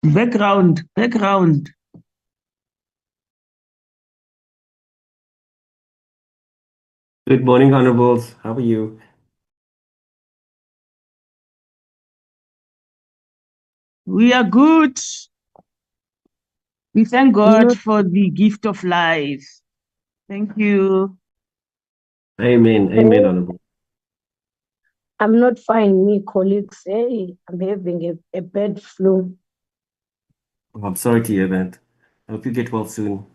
Background, background. Good morning, Honorables. How are you? We are good. We thank God Not, for the gift of life. Thank you. Amen. Amen, Honorable. I'm not fine, me colleagues. Hey, I'm having a bad flu. Oh, I'm sorry to hear that. I hope you get well soon.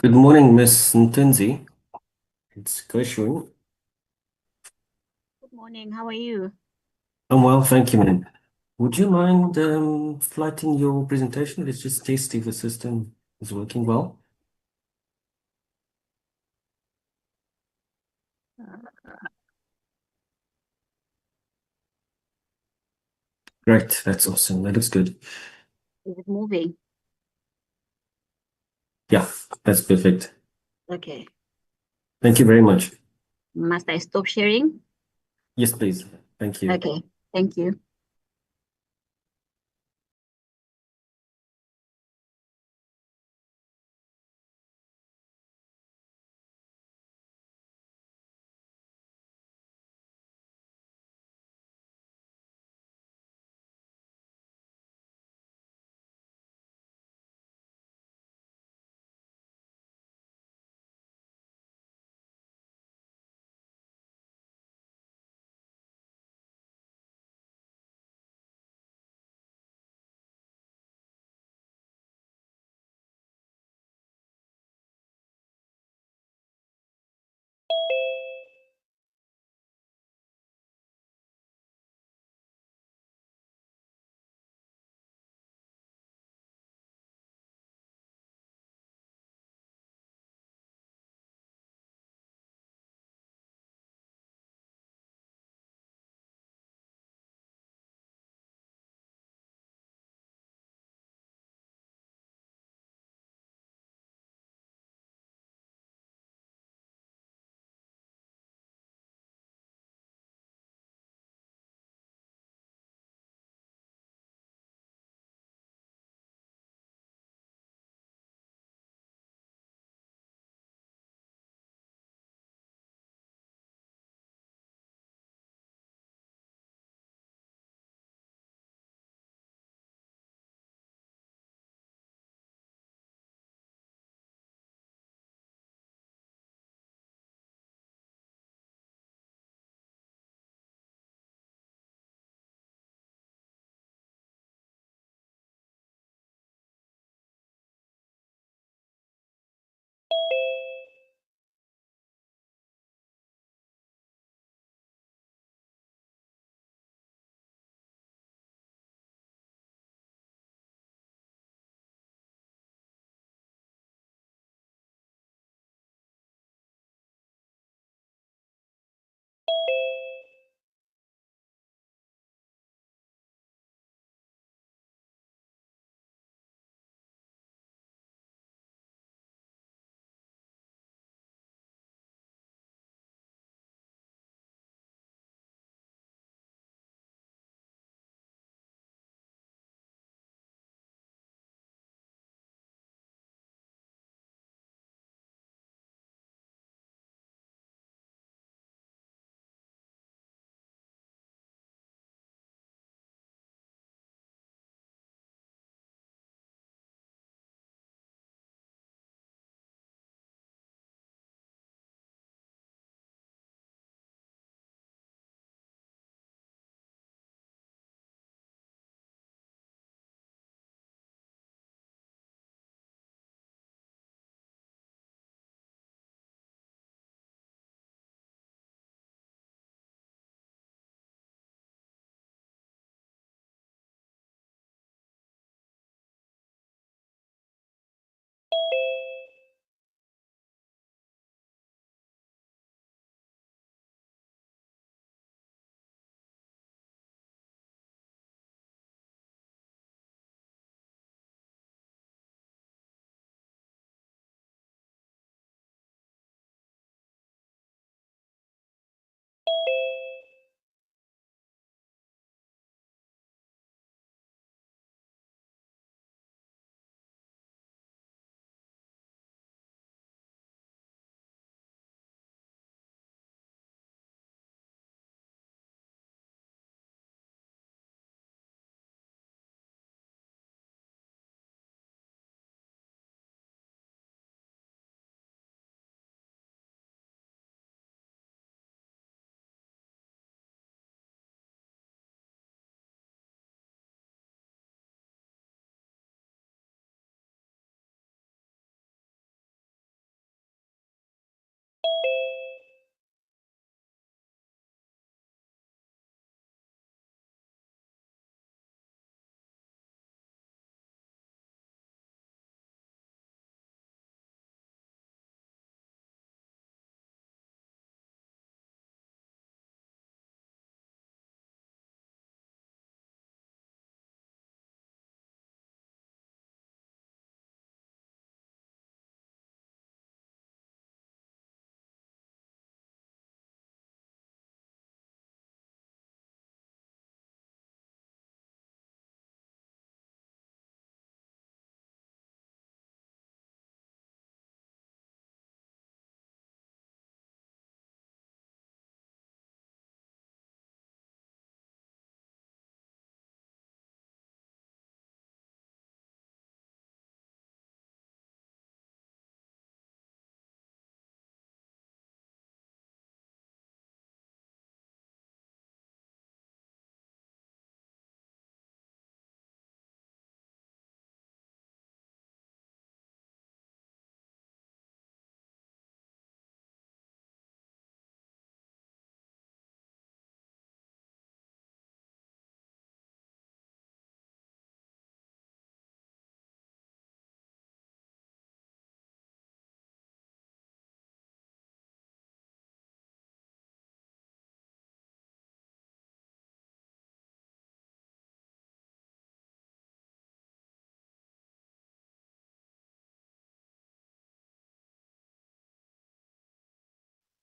Good morning, Miss Ntenzi. It's Gershwin. Good morning. How are you? I'm well, thank you, ma'am. Would you mind flighting your presentation? Let's just test if the system is working well. Great, that's awesome. That looks good. Is it moving? Yeah, that's perfect. Okay. Thank you very much. Must I stop sharing? Yes, please. Thank you. Okay. Thank you.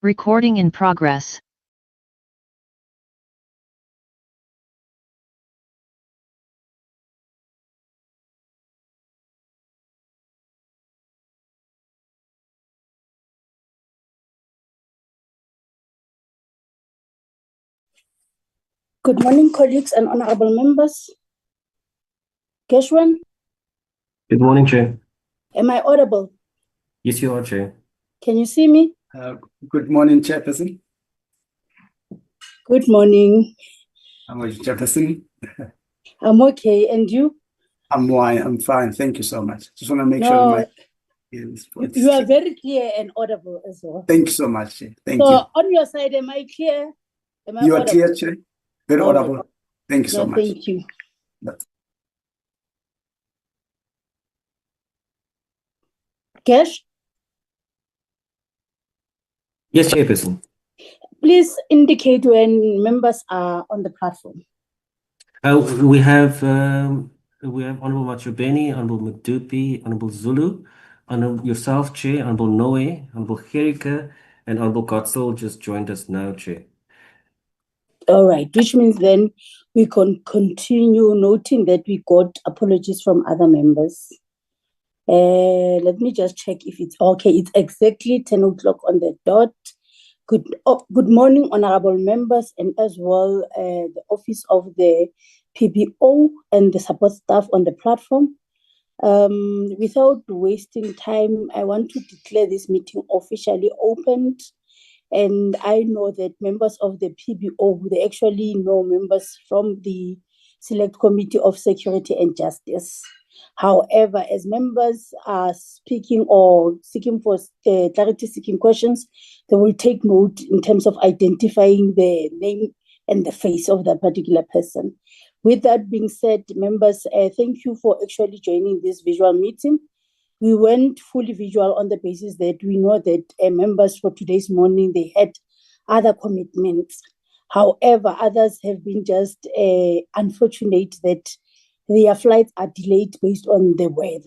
Recording in progress. Good morning, colleagues and honorable members. Keshwan, Good morning, Chair. am I audible? Yes, you are, Chair. Can you see me? Good morning, Chairperson. Good morning. How are you, Chairperson? I'm okay. And you? I'm fine. Thank you so much. Just want to make sure No, my ears. you are very clear and audible as well. Thank you so much, Chair. Thank So you. on your side, am I clear? Am I You are audible? clear, Chair. Very All right. audible. Thank you so No, much. thank you. Kesh, Yes, Chairperson. please indicate when members are on the platform. We have Honorable Machubeni, Honorable Madupi, Honorable Zulu, Honorable yourself, Chair, Honorable Noe, Honorable Gerika, and Honorable Gotzel just joined us now, Chair. All right, which means then we can continue, noting that we got apologies from other members. Let me just check if it's okay. It's exactly 10 o'clock on the dot. Good morning, honorable members, and as well the office of the PBO and the support staff on the platform. Without wasting time, I want to declare this meeting officially opened. And I know that members of the PBO, they actually know members from the Select Committee of Security and Justice. However, as members are speaking or seeking for clarity-seeking questions, they will take note in terms of identifying the name and the face of that particular person. With that being said, members, thank you for actually joining this visual meeting. We went fully visual on the basis that we know that members for today's morning, they had other commitments. However, others have been just unfortunate that their flights are delayed based on the weather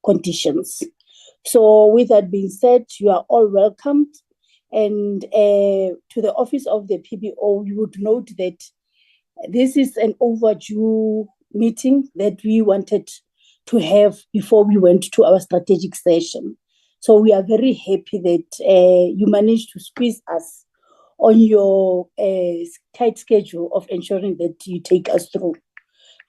conditions. So with that being said, you are all welcomed. And to the office of the PBO, you would note that this is an overdue meeting that we wanted to have before we went to our strategic session. So we are very happy that you managed to squeeze us on your tight schedule of ensuring that you take us through.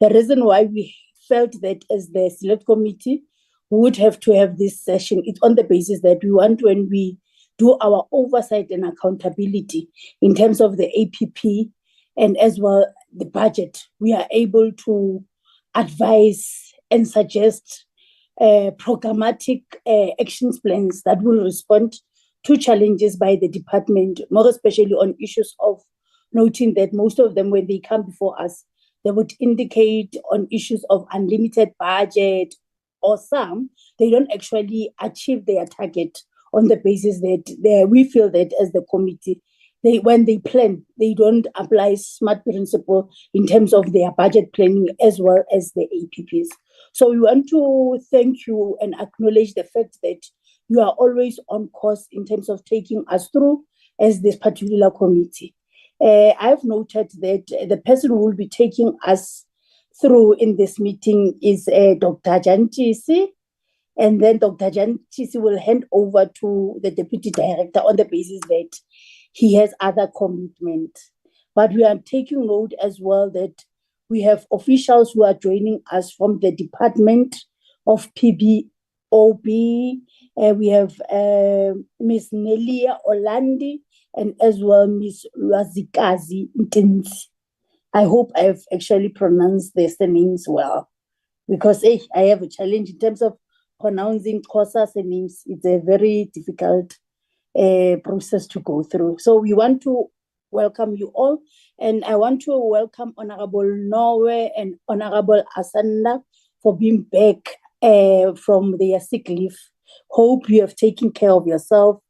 The reason why we felt that as the Select Committee would have to have this session, it's on the basis that we want, when we do our oversight and accountability in terms of the APP and as well the budget, we are able to advise and suggest programmatic action plans that will respond to challenges by the department, more especially on issues of noting that most of them, when they come before us, they would indicate on issues of unlimited budget, or some, they don't actually achieve their target on the basis that we feel that as the committee, when they plan, they don't apply SMART principle in terms of their budget planning as well as the APPs. So we want to thank you and acknowledge the fact that you are always on course in terms of taking us through as this particular committee. I've noted that the person who will be taking us through in this meeting is Dr. Jantisi, and then Dr. Jantisi will hand over to the Deputy Director on the basis that he has other commitments. But we are taking note as well that we have officials who are joining us from the Department of PBOB. We have Ms. Nelia Olandi and as well Ms. Lwazikazi Ntenzi. I hope I've actually pronounced their names well, because I have a challenge in terms of pronouncing Xhosa's names. It's a very difficult process to go through. So we want to welcome you all, and I want to welcome Honorable Norway and Honorable Asanda for being back from their sick leave. Hope you have taken care of yourself.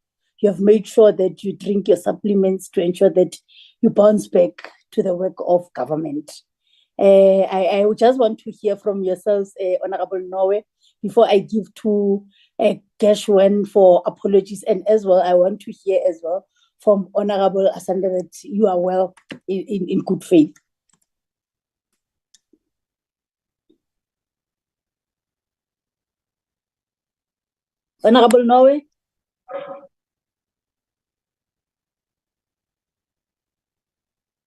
You have made sure that you drink your supplements to ensure that you bounce back to the work of government. I just want to hear from yourselves, Honorable Norway, before I give to Gershwin for apologies. And as well, I want to hear as well from Honorable Asanda that you are well in good faith. Honorable Noe?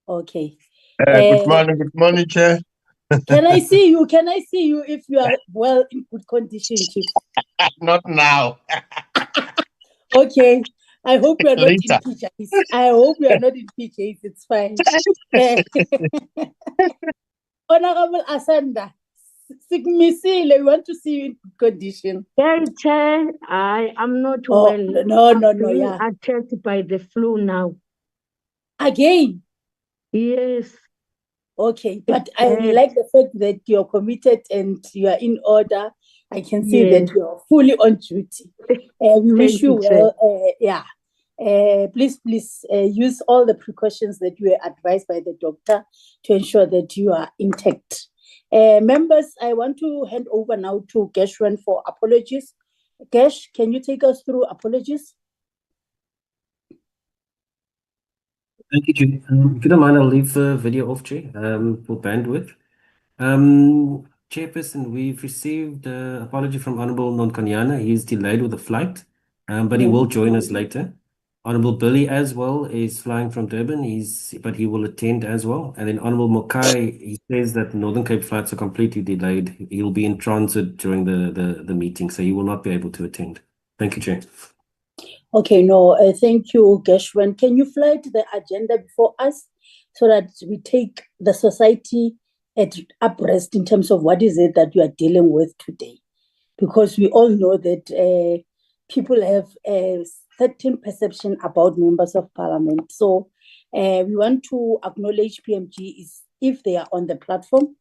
Okay. Good morning, Chair. Can I see you? Can I see you if you are well in good condition, Chief? Not now. Okay. I hope you are not in Later. PJs. I hope you are not in PJs. It's fine. Honorable Asanda, Sigmisile, we want to see you in good condition. Chair, I am not Oh, well. no, I'm no, being yeah. attacked by the flu now. Again. Yes. Okay, but I like the fact that you're committed and you are in order. I can see that you're fully on duty. We wish you well. Please use all the precautions that you were advised by the doctor to ensure that you are intact. Members, I want to hand over now to Geshwan for apologies. Gesh, can you take us through apologies? Thank you, Chair. If you don't mind, I'll leave the video off, Chair, for bandwidth. Chairperson, we've received an apology from Honorable Nonkanyana. He's delayed with the flight, but he will join us later. Honorable Billy as well is flying from Durban, but he will attend as well. And then Honorable Mokai, he says that Northern Cape flights are completely delayed. He'll be in transit during the meeting, so he will not be able to attend. Thank you, Chair. Okay, no, thank you, Geshwan. Can you flight the agenda before us so that we take the society at abreast in terms of what is it that you are dealing with today? Because we all know that people have a certain perception about members of parliament. So we want to acknowledge PMG if they are on the platform.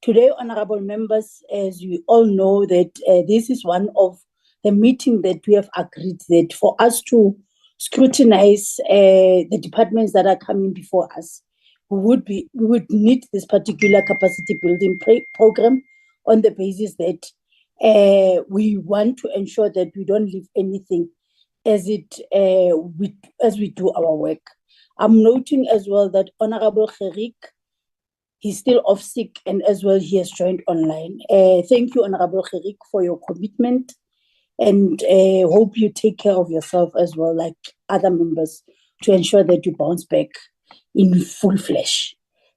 Today, honorable members, as we all know that this is one of the meeting that we have agreed that for us to scrutinize the departments that are coming before us, we would need this particular capacity building program on the basis that we want to ensure that we don't leave anything as we do our work. I'm noting as well that Honorable Gerik, he's still off sick, and as well he has joined online. Thank you, Honorable Gerik, for your commitment, and hope you take care of yourself as well, like other members, to ensure that you bounce back in full flesh.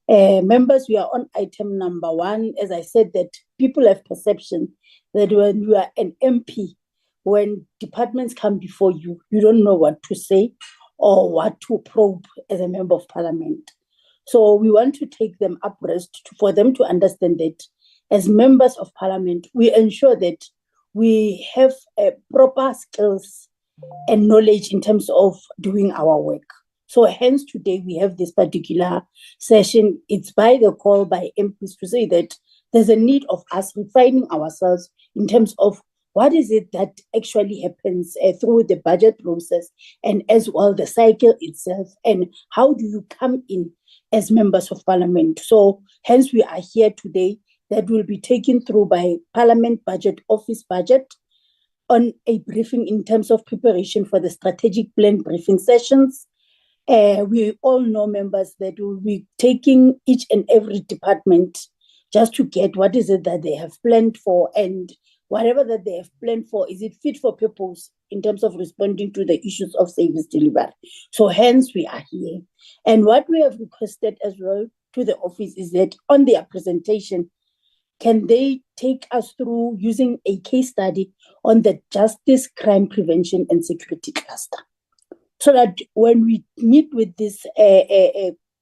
Members, we are on item number 1. As I said, that people have perception that when you are an MP, when departments come before you, you don't know what to say or what to probe as a member of parliament. So we want to take them abreast for them to understand that as members of parliament, we ensure that we have proper skills and knowledge in terms of doing our work. So hence today we have this particular session. It's by the call by MPs to say that there's a need of us refining ourselves in terms of what is it that actually happens through the budget process and as well the cycle itself, and how do you come in as members of parliament. So hence we are here today. That will be taken through by Parliament Budget Office budget on a briefing in terms of preparation for the strategic plan briefing sessions. We all know, members, that we'll be taking each and every department just to get what is it that they have planned for, and whatever that they have planned for, is it fit for purpose in terms of responding to the issues of service delivery. So hence we are here. And what we have requested as well to the office is that on their presentation, can they take us through using a case study on the justice, crime prevention and security cluster? So that when we meet with this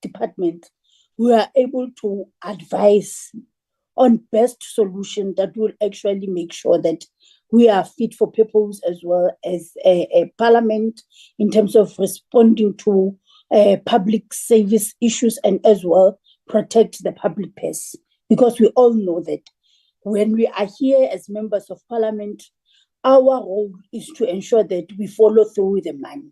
department, we are able to advise on best solution that will actually make sure that we are fit for purpose as well as a parliament in terms of responding to public service issues and as well protect the public purse. Because we all know that when we are here as members of parliament, our role is to ensure that we follow through with the money.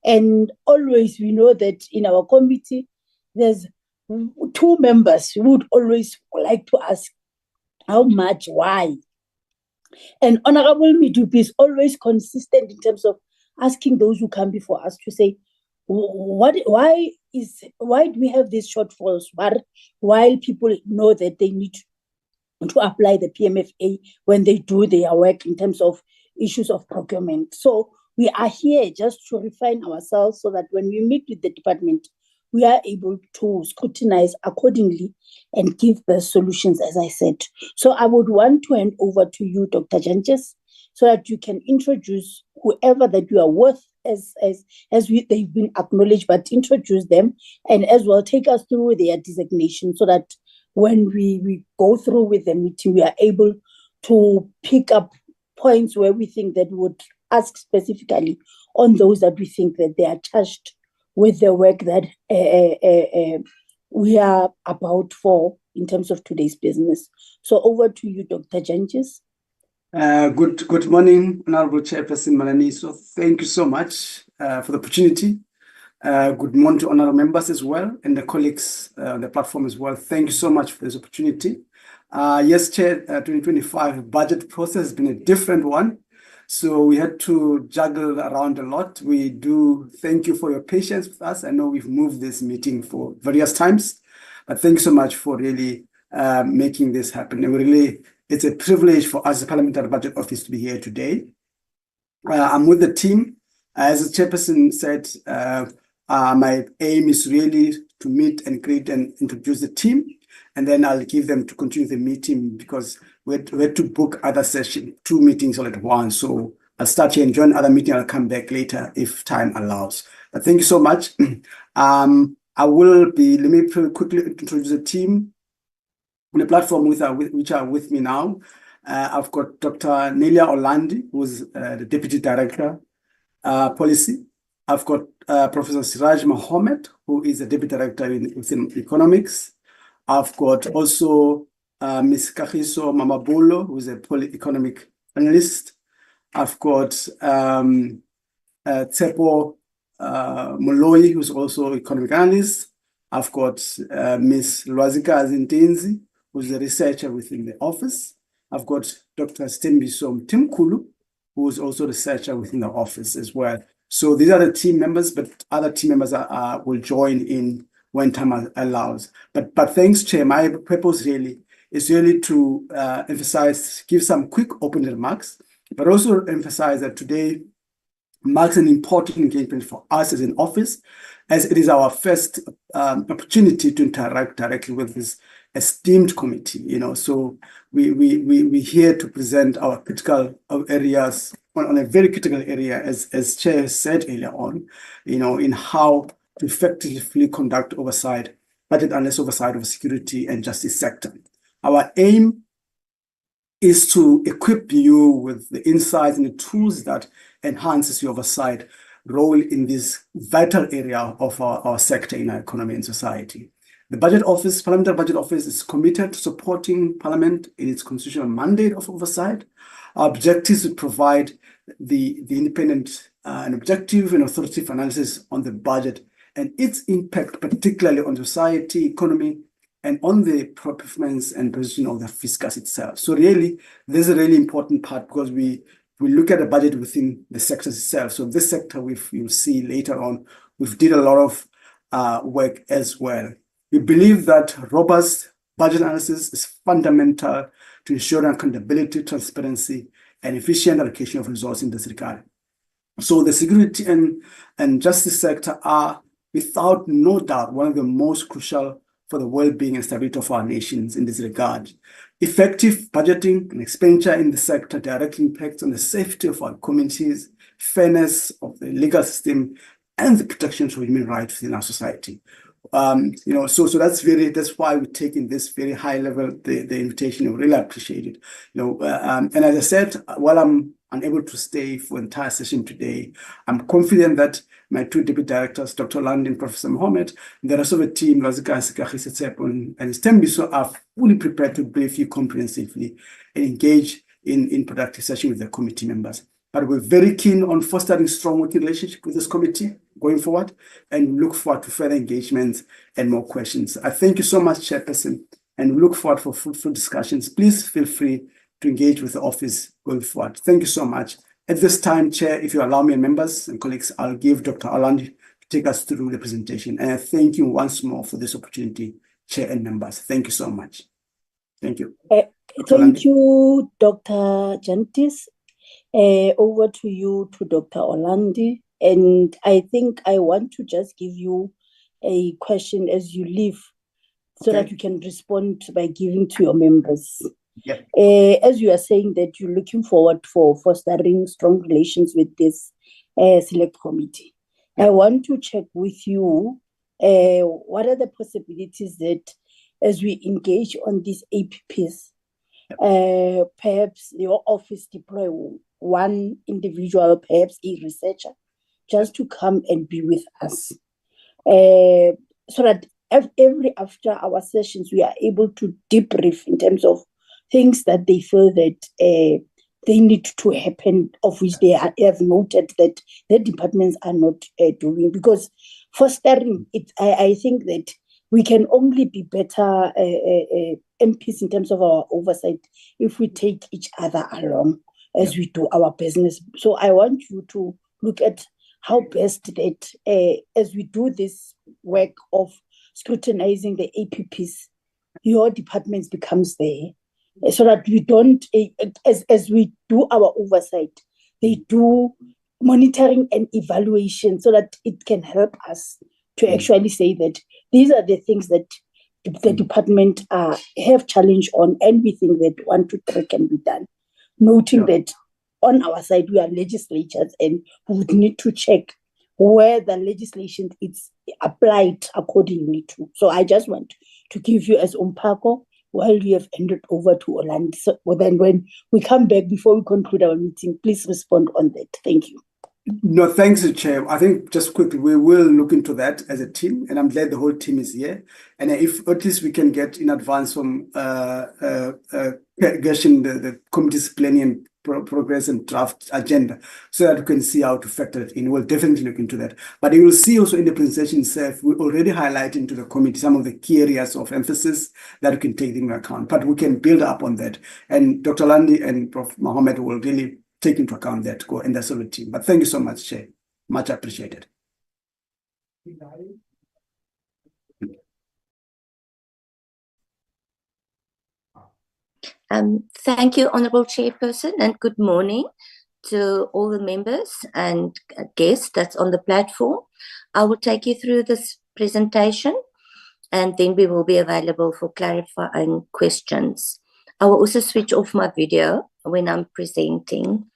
And always we know that in our committee, there's 2 members who would always like to ask how much, why. And Honorable Midupi is always consistent in terms of asking those who come before us to say, why do we have these shortfalls? While people know that they need to apply the PMFA when they do their work in terms of issues of procurement. So we are here just to refine ourselves so that when we meet with the department, we are able to scrutinize accordingly and give the solutions, as I said. So I would want to hand over to you, Dr. Janches, so that you can introduce whoever that you are with they've been acknowledged, but introduce them and as well take us through their designation so that when we go through with the meeting, we are able to pick up points where we think that we would ask specifically on those that we think that they are charged with the work that we are about for in terms of today's business. So over to you, Dr. Janches. Good morning, Honorable Chairperson Malani. So thank you so much for the opportunity. Good morning to honorable members as well and the colleagues on the platform as well. Thank you so much for this opportunity. Yes, Chair, 2025 budget process has been a different one. So we had to juggle around a lot. We do thank you for your patience with us. I know we've moved this meeting for various times, but thank you so much for really making this happen. And it's a privilege for us, the Parliamentary Budget Office, to be here today. I'm with the team. As the chairperson said, my aim is really to meet and greet and introduce the team, and then I'll give them to continue the meeting because we had to book other session, 2 meetings all at once. So I'll start here and join other meeting. I'll come back later if time allows. But thank you so much. Let me quickly introduce the team on the platform which are with me now. I've got Dr. Nelia Orlandi, who's the Deputy Director, Policy. I've got Professor Siraj Mohammed, who is the Deputy Director within Economics. I've got also Ms. Kagiso Mamabolo, who is a economic analyst. I've got Tsepo Moloi, who's also economic analyst. I've got Ms. Lwazika Zintinzi, who's a researcher within the office. I've got Dr. Stembiso Timkulu, who is also a researcher within the office as well. So these are the team members, but other team members will join in when time allows. But thanks, Chair. My purpose really is to emphasize, give some quick opening remarks, but also emphasize that today marks an important engagement for us as an office, as it is our first opportunity to interact directly with this esteemed committee. So we're here to present our critical areas on a very critical area, as Chair said earlier on, in how to effectively conduct oversight, budget analysis oversight of security and justice sector. Our aim is to equip you with the insights and the tools that enhances your oversight role in this vital area of our sector in our economy and society. The Budget Office, Parliamentary Budget Office, is committed to supporting Parliament in its constitutional mandate of oversight. Our objective is to provide the independent and objective and authoritative analysis on the budget and its impact, particularly on society, economy, and on the performance and position of the fiscus itself. So really, this is a really important part because we look at the budget within the sectors itself. So this sector, you'll see later on, we've did a lot of work as well. We believe that robust budget analysis is fundamental to ensuring accountability, transparency, and efficient allocation of resources in this regard. So the security and justice sector are, without no doubt, one of the most crucial for the well-being and stability of our nations in this regard. Effective budgeting and expenditure in the sector directly impacts on the safety of our communities, fairness of the legal system, and the protection of human rights within our society. So that's why we're taking this very high level, the invitation. We really appreciate it. And as I said, while I'm unable to stay for the entire session today, I'm confident that my 2 deputy directors, Dr. Land and Professor Mohammed, the rest of the team, Lwazika and Stembiso, are fully prepared to brief you comprehensively and engage in productive session with the committee members. But we're very keen on fostering strong working relationship with this committee going forward and look forward to further engagements and more questions. I thank you so much, Chairperson, and we look forward for fruitful discussions. Please feel free to engage with the office going forward. Thank you so much. At this time, Chair, if you allow me and members and colleagues, I'll give Dr. Orlandi to take us through the presentation. And I thank you once more for this opportunity, Chair and members. Thank you so much. Thank you. Thank you, Dr. Jantis. Over to you, to Dr. Orlandi. And I think I want to just give you a question as you leave so that you can respond by giving to your members. Yep. As you are saying that you're looking forward for fostering strong relations with this select committee. Yep. I want to check with you, what are the possibilities that as we engage on these APPs, perhaps your office deploy one individual, perhaps a researcher, just to come and be with us, so that every after our sessions we are able to debrief in terms of things that they feel that they need to happen, of which they have noted that their departments are not doing. Because fostering it, I think that we can only be better MPs in terms of our oversight if we take each other along as we do our business. So I want you to look at how best that as we do this work of scrutinizing the APPs, your departments becomes there, so that we don't, as we do our oversight, they do monitoring and evaluation, so that it can help us to actually say that these are the things that the department have challenge on, and we think that 1, 2, 3 can be done. Noting that on our side, we are legislators and we would need to check where the legislation is applied accordingly to. So I just want to give you as Umpako, while we have handed over to Orlando. So then when we come back, before we conclude our meeting, please respond on that. Thank you. No, thanks, Chair. I think just quickly, we will look into that as a team, and I'm glad the whole team is here. And if at least we can get in advance from Gershon, the committee's planning and progress and draft agenda, so that we can see how to factor it in. We'll definitely look into that. But you will see also in the presentation itself, we already highlighted to the committee some of the key areas of emphasis that we can take into account. But we can build up on that. And Dr. Landi and Prof. Mohammed will really take into account that go and that's all the team. But thank you so much, Chair. Much appreciated. Thank you, Honourable Chairperson, and good morning to all the members and guests that's on the platform. I will take you through this presentation and then we will be available for clarifying questions. I will also switch off my video when I'm presenting.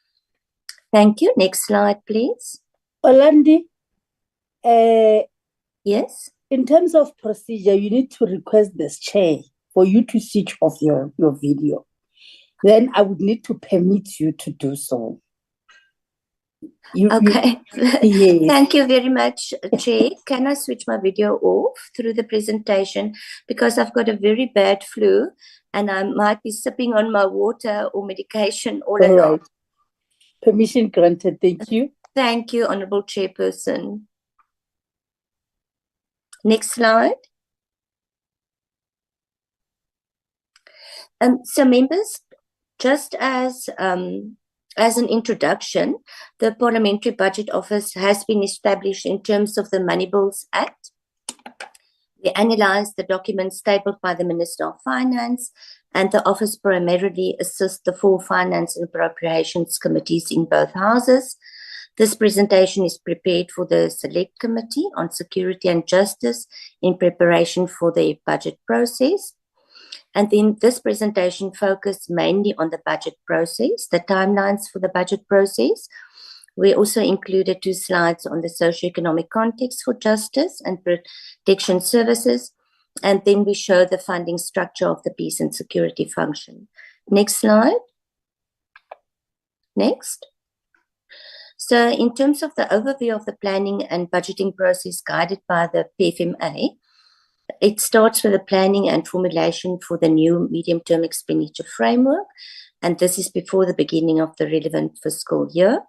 Thank you. Next slide, please. Orlandi, yes? In terms of procedure, you need to request this chair for you to switch off your video. Then I would need to permit you to do so. Okay. Yes. Thank you very much, Chair. Can I switch my video off through the presentation? Because I've got a very bad flu and I might be sipping on my water or medication all along. Right. Permission granted. Thank you. Thank you, Honourable Chairperson. Next slide. So members, just as an introduction, the Parliamentary Budget Office has been established in terms of the Money Bills Act. We analyse the documents tabled by the Minister of Finance, and the office primarily assists the 4 Finance and Appropriations Committees in both houses. This presentation is prepared for the Select Committee on Security and Justice in preparation for the budget process. And then this presentation focused mainly on the budget process, the timelines for the budget process. We also included 2 slides on the socio-economic context for justice and protection services. And then we show the funding structure of the peace and security function. Next slide. Next. So in terms of the overview of the planning and budgeting process guided by the PFMA, it starts with the planning and formulation for the new medium-term expenditure framework, and this is before the beginning of the relevant fiscal year.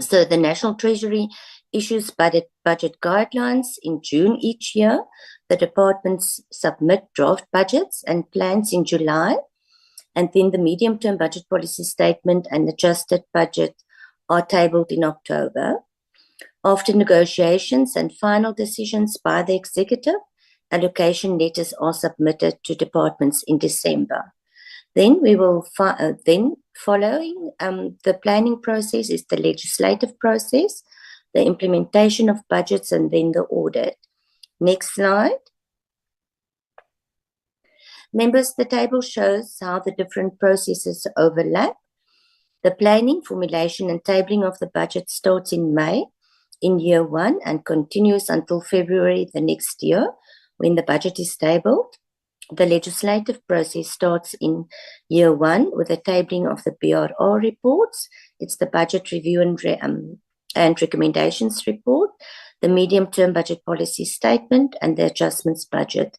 So the National Treasury issues budget guidelines in June each year. The departments submit draft budgets and plans in July, and then the medium-term budget policy statement and adjusted budget are tabled in October. After negotiations and final decisions by the executive, allocation letters are submitted to departments in December. Then we will following the planning process is the legislative process, the implementation of budgets, and then the audit. Next slide. Members, the table shows how the different processes overlap. The planning, formulation, and tabling of the budget starts in May in year 1 and continues until February the next year when the budget is tabled. The legislative process starts in year 1 with the tabling of the BRR reports. It's the budget review and recommendations report, the medium-term budget policy statement, and the adjustments budget.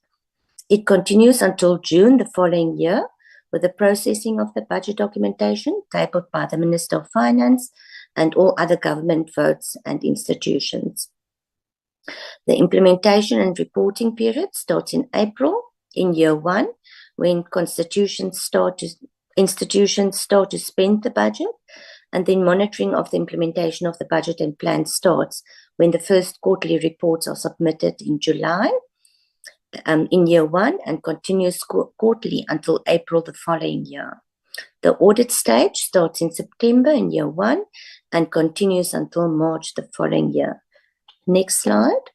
It continues until June the following year with the processing of the budget documentation tabled by the Minister of Finance and all other government votes and institutions. The implementation and reporting period starts in April in year 1 when institutions start to spend the budget, and then monitoring of the implementation of the budget and plan starts when the first quarterly reports are submitted in July in year 1 and continues quarterly until April the following year. The audit stage starts in September in year 1 and continues until March the following year. Next slide.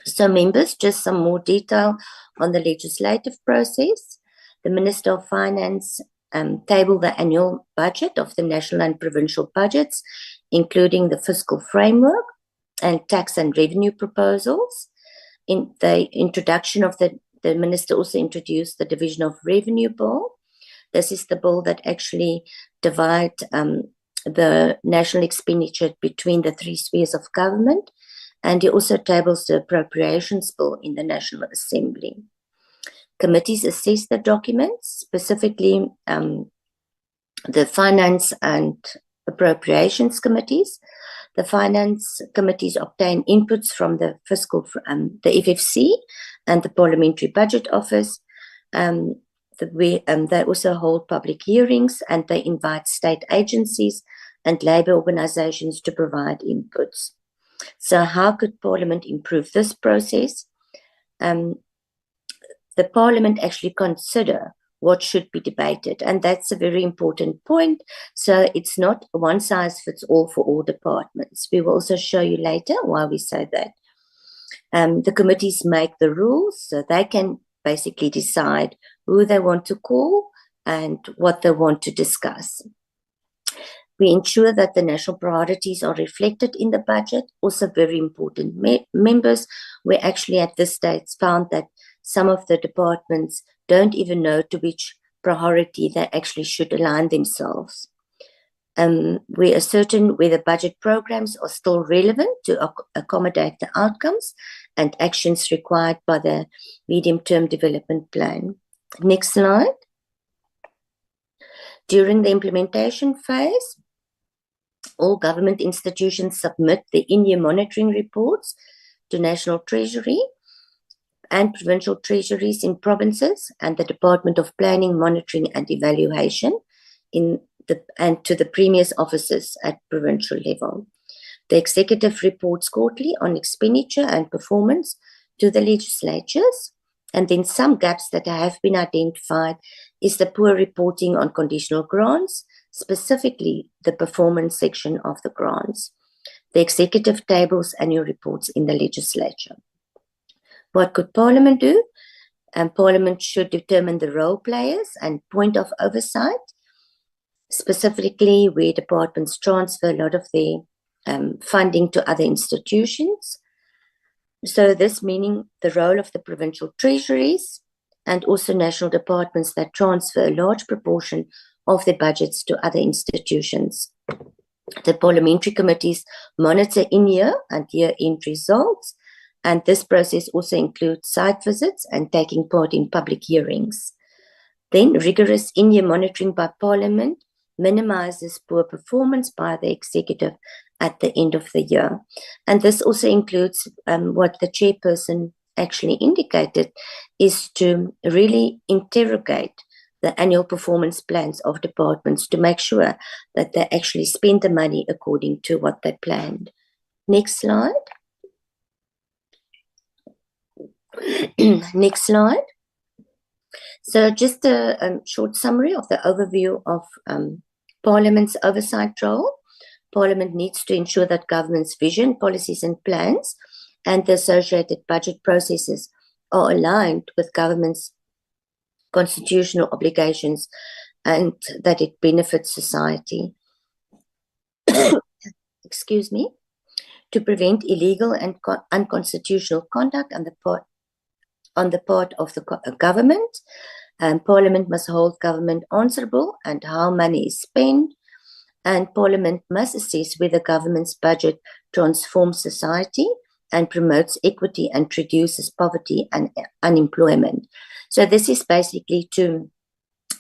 So members, just some more detail on the legislative process. The Minister of Finance tabled the annual budget of the national and provincial budgets, including the fiscal framework and tax and revenue proposals. In the introduction of the Minister also introduced the Division of Revenue Bill. This is the bill that actually divides the national expenditure between the 3 spheres of government, and he also tables the appropriations bill in the National Assembly. Committees assess the documents, specifically the Finance and Appropriations Committees. The Finance Committees obtain inputs from the the FFC and the Parliamentary Budget Office. They also hold public hearings and they invite state agencies and labour organisations to provide inputs. So how could Parliament improve this process? The Parliament actually consider what should be debated, and that's a very important point. So it's not one size fits all for all departments. We will also show you later why we say that. The committees make the rules, so they can basically decide who they want to call and what they want to discuss. We ensure that the national priorities are reflected in the budget. Also very important. Members, we actually at this stage found that some of the departments don't even know to which priority they actually should align themselves. We are certain whether budget programs are still relevant to accommodate the outcomes and actions required by the medium-term development plan. Next slide. During the implementation phase, all government institutions submit the in-year monitoring reports to National Treasury and provincial treasuries in provinces and the Department of Planning, Monitoring and Evaluation and to the Premier's offices at provincial level. The executive reports quarterly on expenditure and performance to the legislatures. And then some gaps that have been identified is the poor reporting on conditional grants, specifically the performance section of the grants. The executive tables annual reports in the legislature. What could Parliament do? Parliament should determine the role players and point of oversight, specifically where departments transfer a lot of their funding to other institutions. So this meaning the role of the provincial treasuries and also national departments that transfer a large proportion of their budgets to other institutions. The parliamentary committees monitor in-year and year-end results, and this process also includes site visits and taking part in public hearings. Then rigorous in-year monitoring by Parliament minimizes poor performance by the executive at the end of the year. And this also includes what the chairperson actually indicated, is to really interrogate the annual performance plans of departments to make sure that they actually spend the money according to what they planned. Next slide. Next slide. So just a short summary of the overview of Parliament's oversight role. Parliament needs to ensure that government's vision, policies and plans and the associated budget processes are aligned with government's constitutional obligations and that it benefits society. Excuse me. To prevent illegal and unconstitutional conduct on the part of the government. Parliament must hold government answerable and how money is spent, and Parliament must assess whether government's budget transforms society and promotes equity and reduces poverty and unemployment. So this is basically to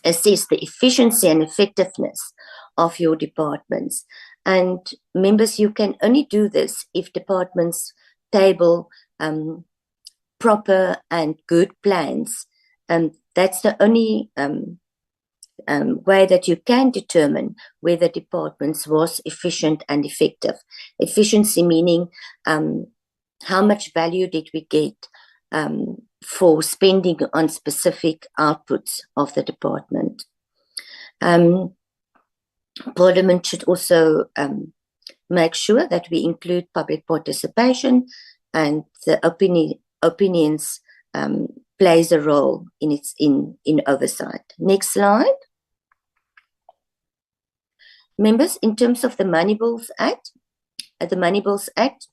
assess the efficiency and effectiveness of your departments. And members, you can only do this if departments table proper and good plans. That's the only way that you can determine whether departments was efficient and effective. Efficiency meaning how much value did we get for spending on specific outputs of the department. Parliament should also make sure that we include public participation, and the opinions plays a role in oversight. Next slide. Members, in terms of the Money Bills Act, the Money Bills Act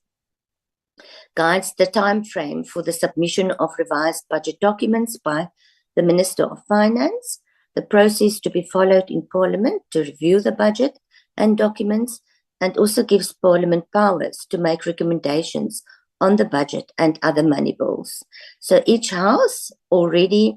guides the time frame for the submission of revised budget documents by the Minister of Finance, the process to be followed in Parliament to review the budget and documents, and also gives Parliament powers to make recommendations on the budget and other money bills. So each House already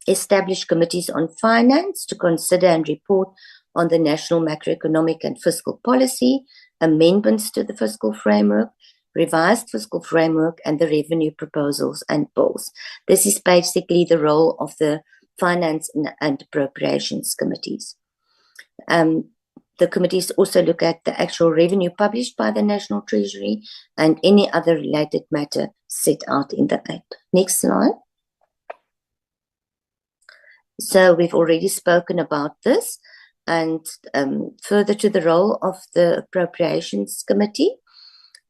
established committees on finance to consider and report on the national macroeconomic and fiscal policy, amendments to the fiscal framework, revised fiscal framework, and the revenue proposals and bills. This is basically the role of the Finance and Appropriations Committees. The committees also look at the actual revenue published by the National Treasury and any other related matter set out in the Act. Next slide. So we've already spoken about this, and further to the role of the Appropriations Committee.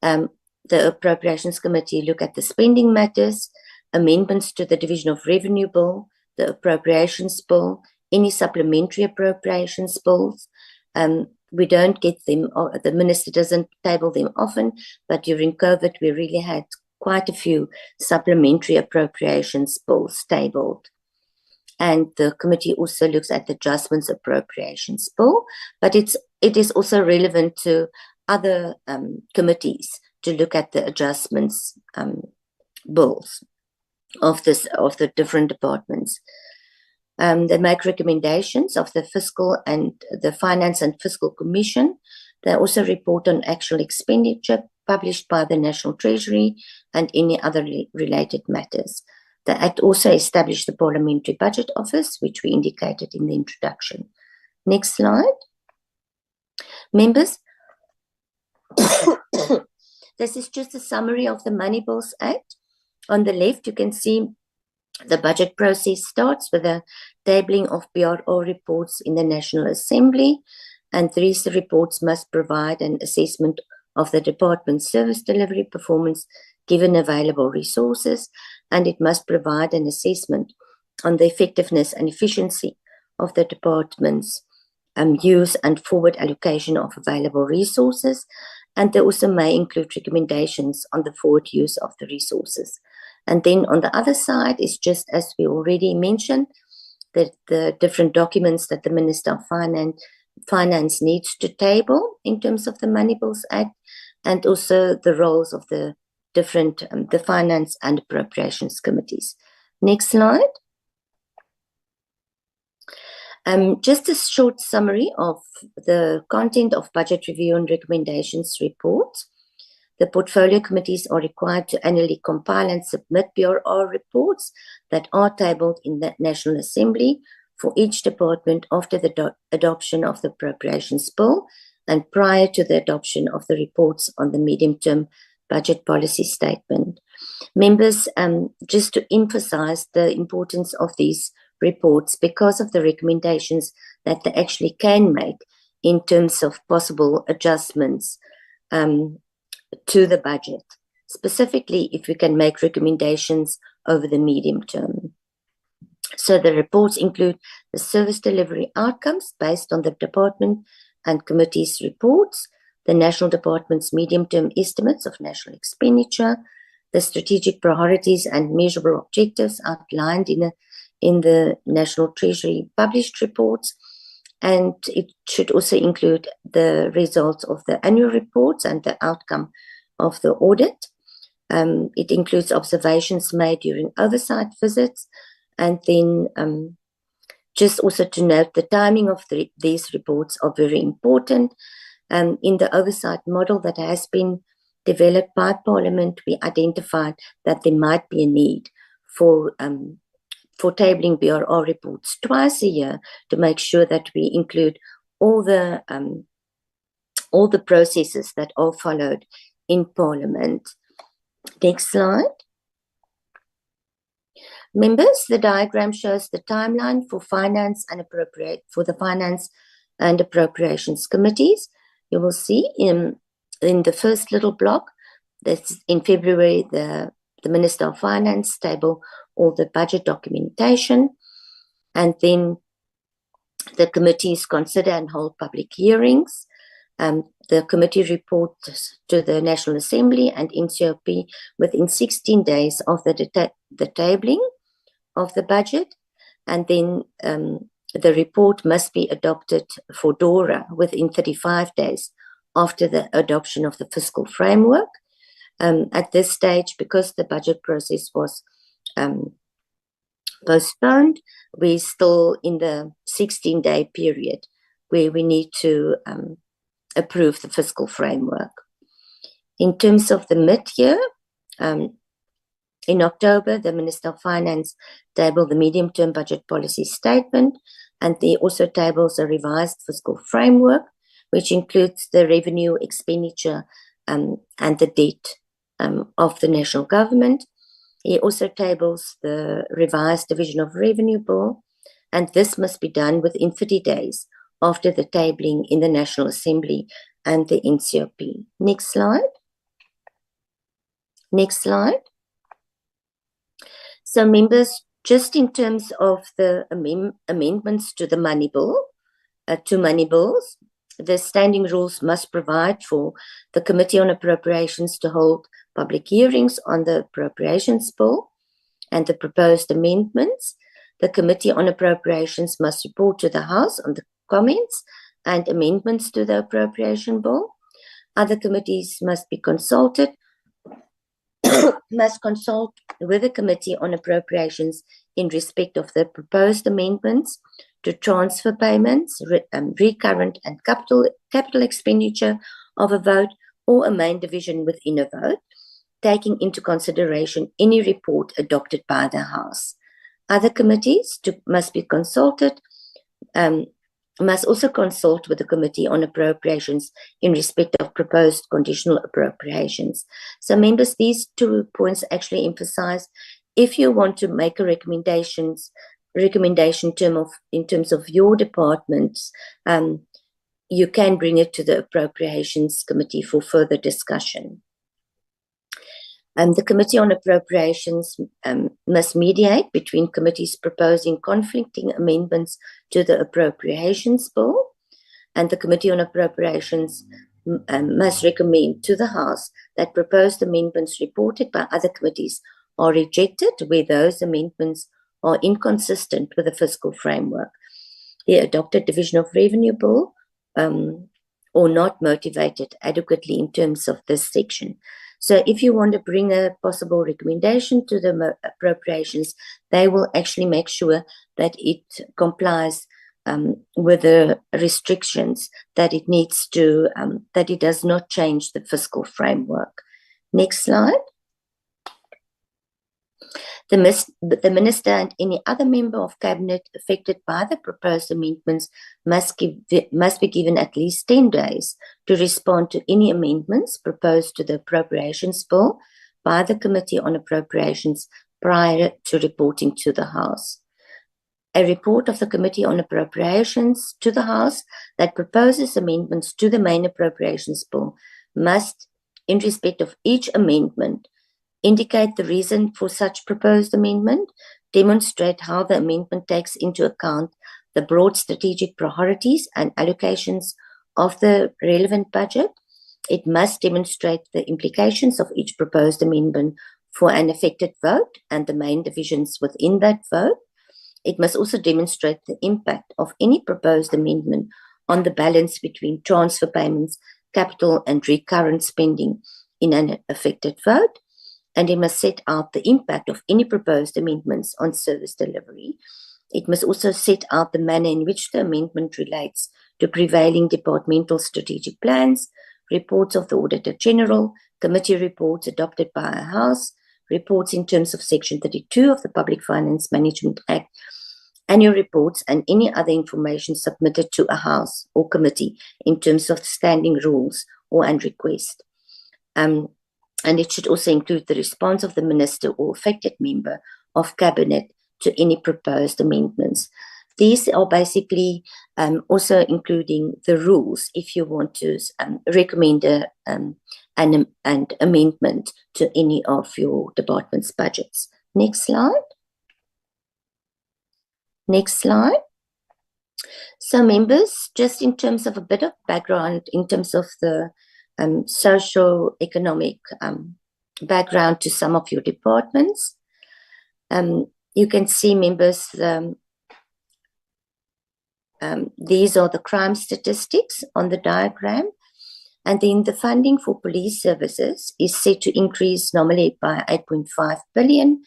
The Appropriations Committee look at the spending matters, amendments to the Division of Revenue Bill, the Appropriations Bill, any supplementary appropriations bills. We don't get them, or the Minister doesn't table them often, but during COVID, we really had quite a few supplementary appropriations bills tabled. And the committee also looks at the Adjustments Appropriations Bill, but it is also relevant to other committees to look at the adjustments bills of the different departments. They make recommendations of the Fiscal and the Finance and Fiscal Commission. They also report on actual expenditure published by the National Treasury and any other related matters. The Act also established the Parliamentary Budget Office, which we indicated in the introduction. Next slide. Members, this is just a summary of the Money Bills Act. On the left, you can see the budget process starts with a tabling of BRO reports in the National Assembly, and these reports must provide an assessment of the department's service delivery performance given available resources, and it must provide an assessment on the effectiveness and efficiency of the department's use and forward allocation of available resources, and they also may include recommendations on the forward use of the resources. And then on the other side is just, as we already mentioned, that the different documents that the Minister of Finance needs to table in terms of the Money Bills Act, and also the roles of the different, the Finance and Appropriations Committees. Next slide. Just a short summary of the content of Budget Review and Recommendations report. The portfolio committees are required to annually compile and submit BRO reports that are tabled in the National Assembly for each department after the adoption of the Appropriations Bill and prior to the adoption of the reports on the medium-term budget policy statement. Members, just to emphasize the importance of these reports because of the recommendations that they actually can make in terms of possible adjustments to the budget, specifically if we can make recommendations over the medium term. So the reports include the service delivery outcomes based on the department and committee's reports, the National Department's medium-term estimates of national expenditure, the strategic priorities and measurable objectives outlined in the National Treasury published reports, and it should also include the results of the annual reports and the outcome of the audit. It includes observations made during oversight visits, and then just also to note the timing of these reports are very important. In the oversight model that has been developed by Parliament, we identified that there might be a need for tabling BRR reports twice a year to make sure that we include all the processes that are followed in Parliament. Next slide. Members, the diagram shows the timeline for finance and the finance and appropriations committees. You will see in the first little block that in February the Minister of Finance table all the budget documentation, and then the committees consider and hold public hearings. The committee reports to the National Assembly and NCOP within 16 days of the tabling of the budget, and then the report must be adopted for DORA within 35 days after the adoption of the fiscal framework. At this stage, because the budget process was postponed, we're still in the 16-day period where we need to approve the fiscal framework. In terms of the mid-year, in October, the Minister of Finance tabled the medium-term budget policy statement, and he also tables a revised fiscal framework, which includes the revenue, expenditure, and the debt of the national government. He also tables the revised Division of Revenue Bill, and this must be done within 30 days after the tabling in the National Assembly and the NCOP. Next slide. Next slide. So members, just in terms of the amendments to the money bill, the standing rules must provide for the Committee on Appropriations to hold public hearings on the appropriations bill and the proposed amendments. The Committee on Appropriations must report to the House on the comments and amendments to the appropriation bill. Other committees must be consulted, must consult with the Committee on Appropriations in respect of the proposed amendments to transfer payments, recurrent and capital expenditure of a vote or a main division within a vote, taking into consideration any report adopted by the House. Other committees must be consulted, must also consult with the Committee on Appropriations in respect of proposed conditional appropriations. So members, these 2 points actually emphasize if you want to make a recommendation in terms of your departments, you can bring it to the Appropriations Committee for further discussion. The Committee on Appropriations must mediate between committees proposing conflicting amendments to the Appropriations Bill, and the Committee on Appropriations must recommend to the House that proposed amendments reported by other committees are rejected where those amendments are inconsistent with the fiscal framework, the adopted Division of Revenue Bill, or not motivated adequately in terms of this section. So if you want to bring a possible recommendation to the appropriations, they will actually make sure that it complies with the restrictions that it needs to, that it does not change the fiscal framework. Next slide. The Minister and any other member of Cabinet affected by the proposed amendments must be given at least 10 days to respond to any amendments proposed to the Appropriations Bill by the Committee on Appropriations prior to reporting to the House. A report of the Committee on Appropriations to the House that proposes amendments to the main Appropriations Bill must, in respect of each amendment, indicate the reason for such proposed amendment, demonstrate how the amendment takes into account the broad strategic priorities and allocations of the relevant budget. It must demonstrate the implications of each proposed amendment for an affected vote and the main divisions within that vote. It must also demonstrate the impact of any proposed amendment on the balance between transfer payments, capital and recurrent spending in an affected vote. And it must set out the impact of any proposed amendments on service delivery. It must also set out the manner in which the amendment relates to prevailing departmental strategic plans, reports of the Auditor General, committee reports adopted by our House, reports in terms of Section 32 of the Public Finance Management Act, annual reports, and any other information submitted to a House or committee in terms of standing rules or on request. And it should also include the response of the Minister or affected member of Cabinet to any proposed amendments. These are basically also including the rules if you want to recommend an amendment to any of your department's budgets. Next slide. Next slide. So members, just in terms of a bit of background, in terms of the socio-economic background to some of your departments. You can see, members, these are the crime statistics on the diagram. And then the funding for police services is set to increase nominally by 8.5 billion.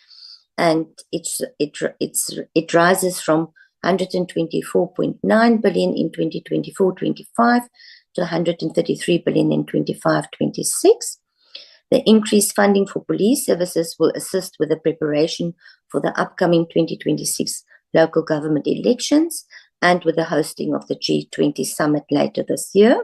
And it rises from 124.9 billion in 2024-25 to 133 billion in 25-26. The increased funding for police services will assist with the preparation for the upcoming 2026 local government elections and with the hosting of the G20 summit later this year.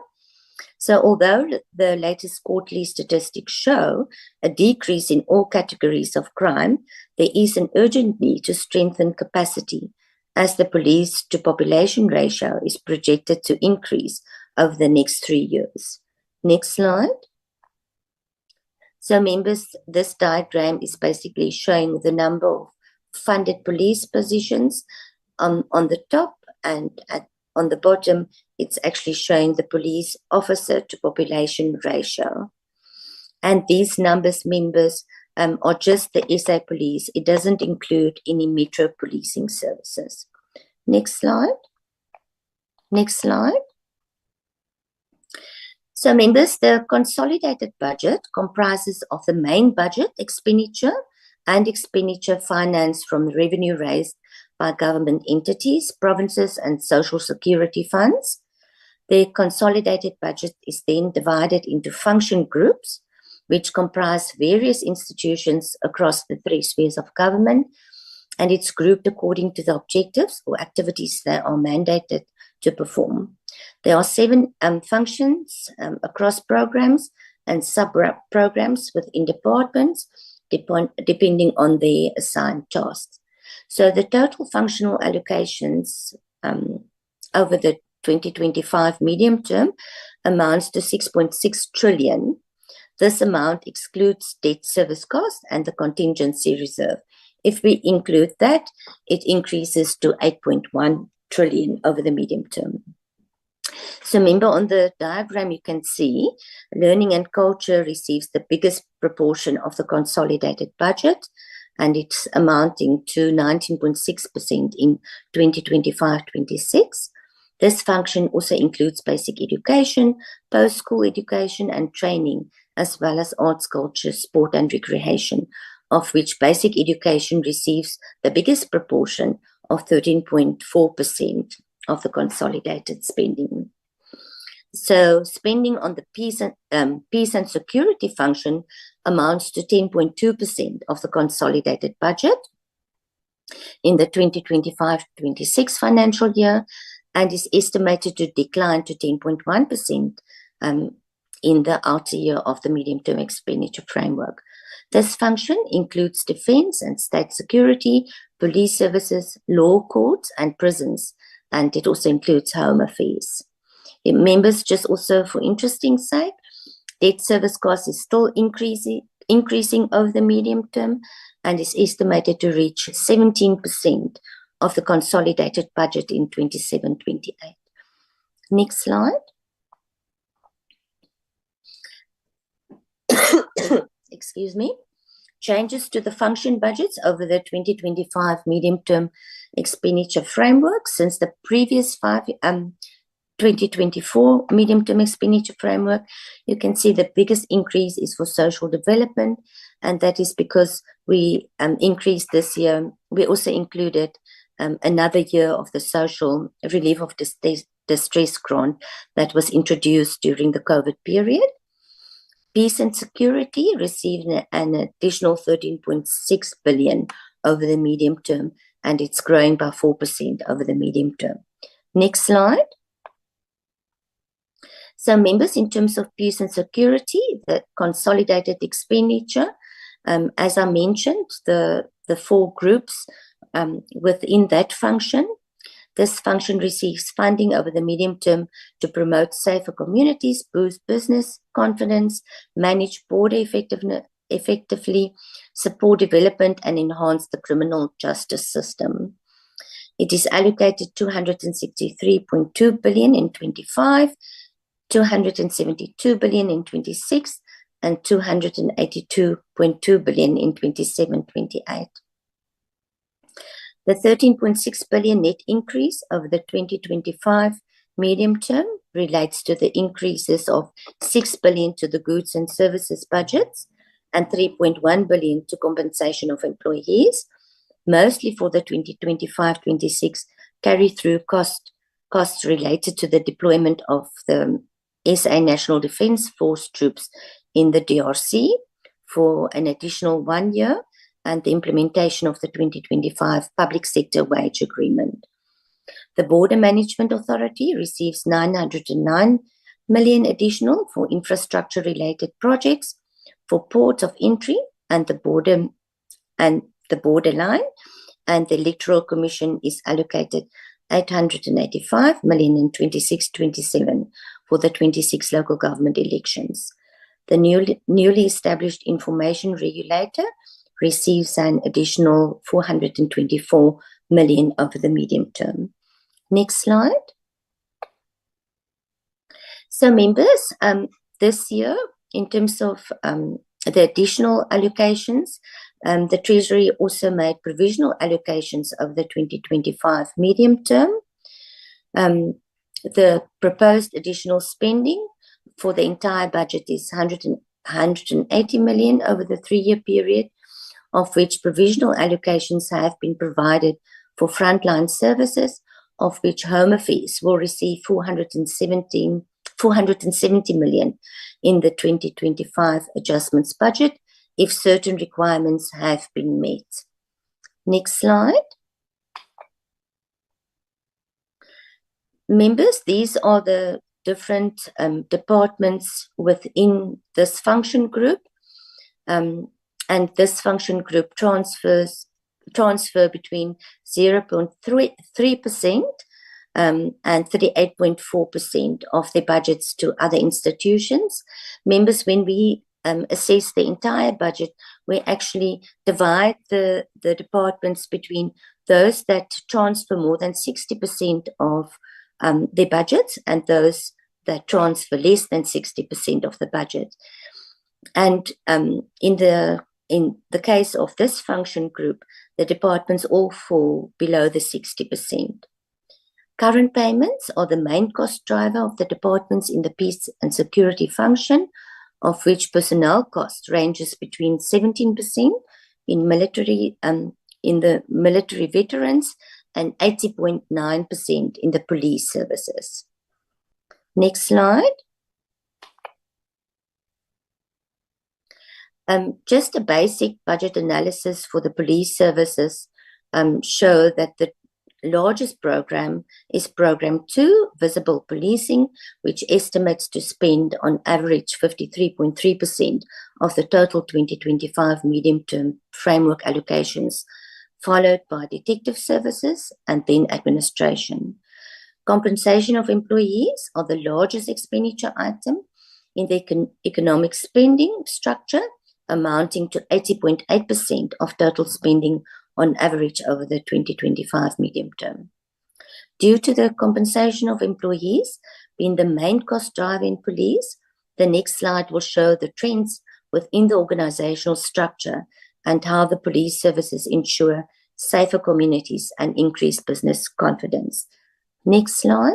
So although the latest quarterly statistics show a decrease in all categories of crime, there is an urgent need to strengthen capacity as the police to population ratio is projected to increase over the next 3 years. Next slide. So members, this diagram is basically showing the number of funded police positions on the top, and on the bottom, it's actually showing the police officer to population ratio. And these numbers, members, are just the SA Police. It doesn't include any metro policing services. Next slide. Next slide. So members, the consolidated budget comprises of the main budget expenditure and expenditure financed from the revenue raised by government entities, provinces and social security funds. The consolidated budget is then divided into function groups, which comprise various institutions across the 3 spheres of government, and it's grouped according to the objectives or activities they are mandated to perform. There are 7 functions across programs and sub-programs within departments, depending on their assigned tasks. So the total functional allocations over the 2025 medium term amounts to 6.6 trillion. This amount excludes debt service costs and the contingency reserve. If we include that, it increases to 8.1 trillion over the medium term. So remember, on the diagram you can see learning and culture receives the biggest proportion of the consolidated budget, and it's amounting to 19.6% in 2025-26. This function also includes basic education, post-school education and training, as well as arts, culture, sport and recreation, of which basic education receives the biggest proportion of 13.4% of the consolidated spending. So spending on the peace and security function amounts to 10.2% of the consolidated budget in the 2025-26 financial year, and is estimated to decline to 10.1% in the outer year of the medium-term expenditure framework. This function includes defence and state security, police services, law courts, and prisons, and it also includes home affairs. Members, just also for interesting sake, debt service cost is still increasing over the medium term and is estimated to reach 17% of the consolidated budget in 27-28. Next slide. Excuse me. Changes to the function budgets over the 2025 medium-term expenditure framework since the previous 2024 medium-term expenditure framework. You can see the biggest increase is for social development, and that is because we increased this year. We also included another year of the social relief of distress grant that was introduced during the COVID period. Peace and security received an additional 13.6 billion over the medium term, and it's growing by 4% over the medium term. Next slide. So members, in terms of peace and security, the consolidated expenditure, as I mentioned, the four groups within that function. This function receives funding over the medium term to promote safer communities, boost business confidence, manage border effectively, support development, and enhance the criminal justice system. It is allocated 263.2 billion in 25, 272 billion in 26, and 282.2 billion in 27-28. The 13.6 billion net increase over the 2025 medium term relates to the increases of 6 billion to the goods and services budgets and 3.1 billion to compensation of employees, mostly for the 2025-26 carry-through costs related to the deployment of the SA National Defence Force troops in the DRC for an additional 1 year, and the implementation of the 2025 Public Sector Wage Agreement. The Border Management Authority receives 909 million additional for infrastructure-related projects for ports of entry and the borderline, and the Electoral Commission is allocated 885 million in 26-27 for the 26 local government elections. The newly established Information Regulator receives an additional 424 million over the medium term. Next slide. So members, this year, in terms of the additional allocations, the Treasury also made provisional allocations of the 2025 medium term. The proposed additional spending for the entire budget is 180 million over the 3-year period, of which provisional allocations have been provided for frontline services, of which Home Affairs will receive 470 million in the 2025 adjustments budget if certain requirements have been met. Next slide. Members, these are the different departments within this function group. And this function group transfer between 0.3% and 38.4% of their budgets to other institutions. Members, when we assess the entire budget, we actually divide the departments between those that transfer more than 60% of their budgets and those that transfer less than 60% of the budget. And in the case of this function group, the departments all fall below the 60%. Current payments are the main cost driver of the departments in the peace and security function, of which personnel cost ranges between 17% in the military veterans and 80.9% in the police services. Next slide. Just a basic budget analysis for the police services show that the largest program is Program 2, Visible Policing, which estimates to spend on average 53.3% of the total 2025 medium-term framework allocations, followed by Detective Services and then Administration. Compensation of employees are the largest expenditure item in the economic spending structure, amounting to 80.8% of total spending on average over the 2025 medium term. Due to the compensation of employees being the main cost driver in police, the next slide will show the trends within the organizational structure and how the police services ensure safer communities and increased business confidence. Next slide.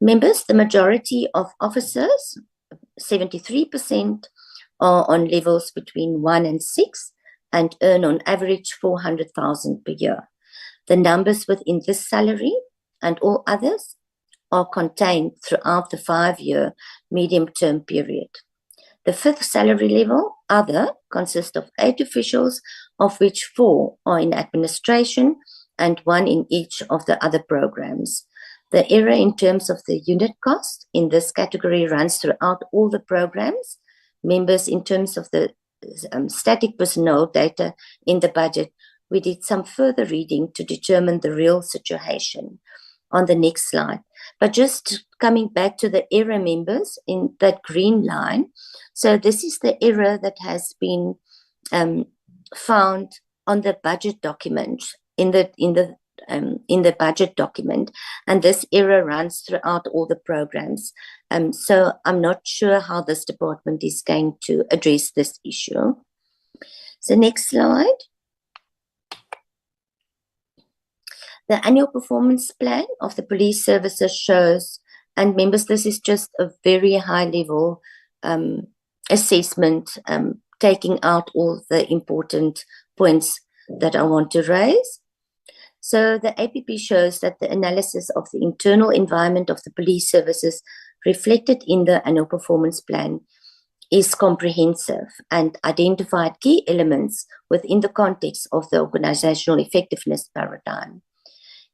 Members, the majority of officers, 73%, are on levels between 1 and 6 and earn on average 400,000 per year. The numbers within this salary and all others are contained throughout the 5-year medium-term period. The 5th salary level, other, consists of 8 officials, of which 4 are in administration and 1 in each of the other programs. The error in terms of the unit cost in this category runs throughout all the programs. Members, in terms of the static personnel data in the budget, we did some further reading to determine the real situation on the next slide. But just coming back to the error, members, in that green line. So this is the error that has been found on the budget document in the budget document, and this error runs throughout all the programs. So I'm not sure how this department is going to address this issue. So next slide. The annual performance plan of the police services shows, and members, this is just a very high level assessment, taking out all the important points that I want to raise. So the APP shows that the analysis of the internal environment of the police services reflected in the annual performance plan is comprehensive and identified key elements within the context of the organizational effectiveness paradigm.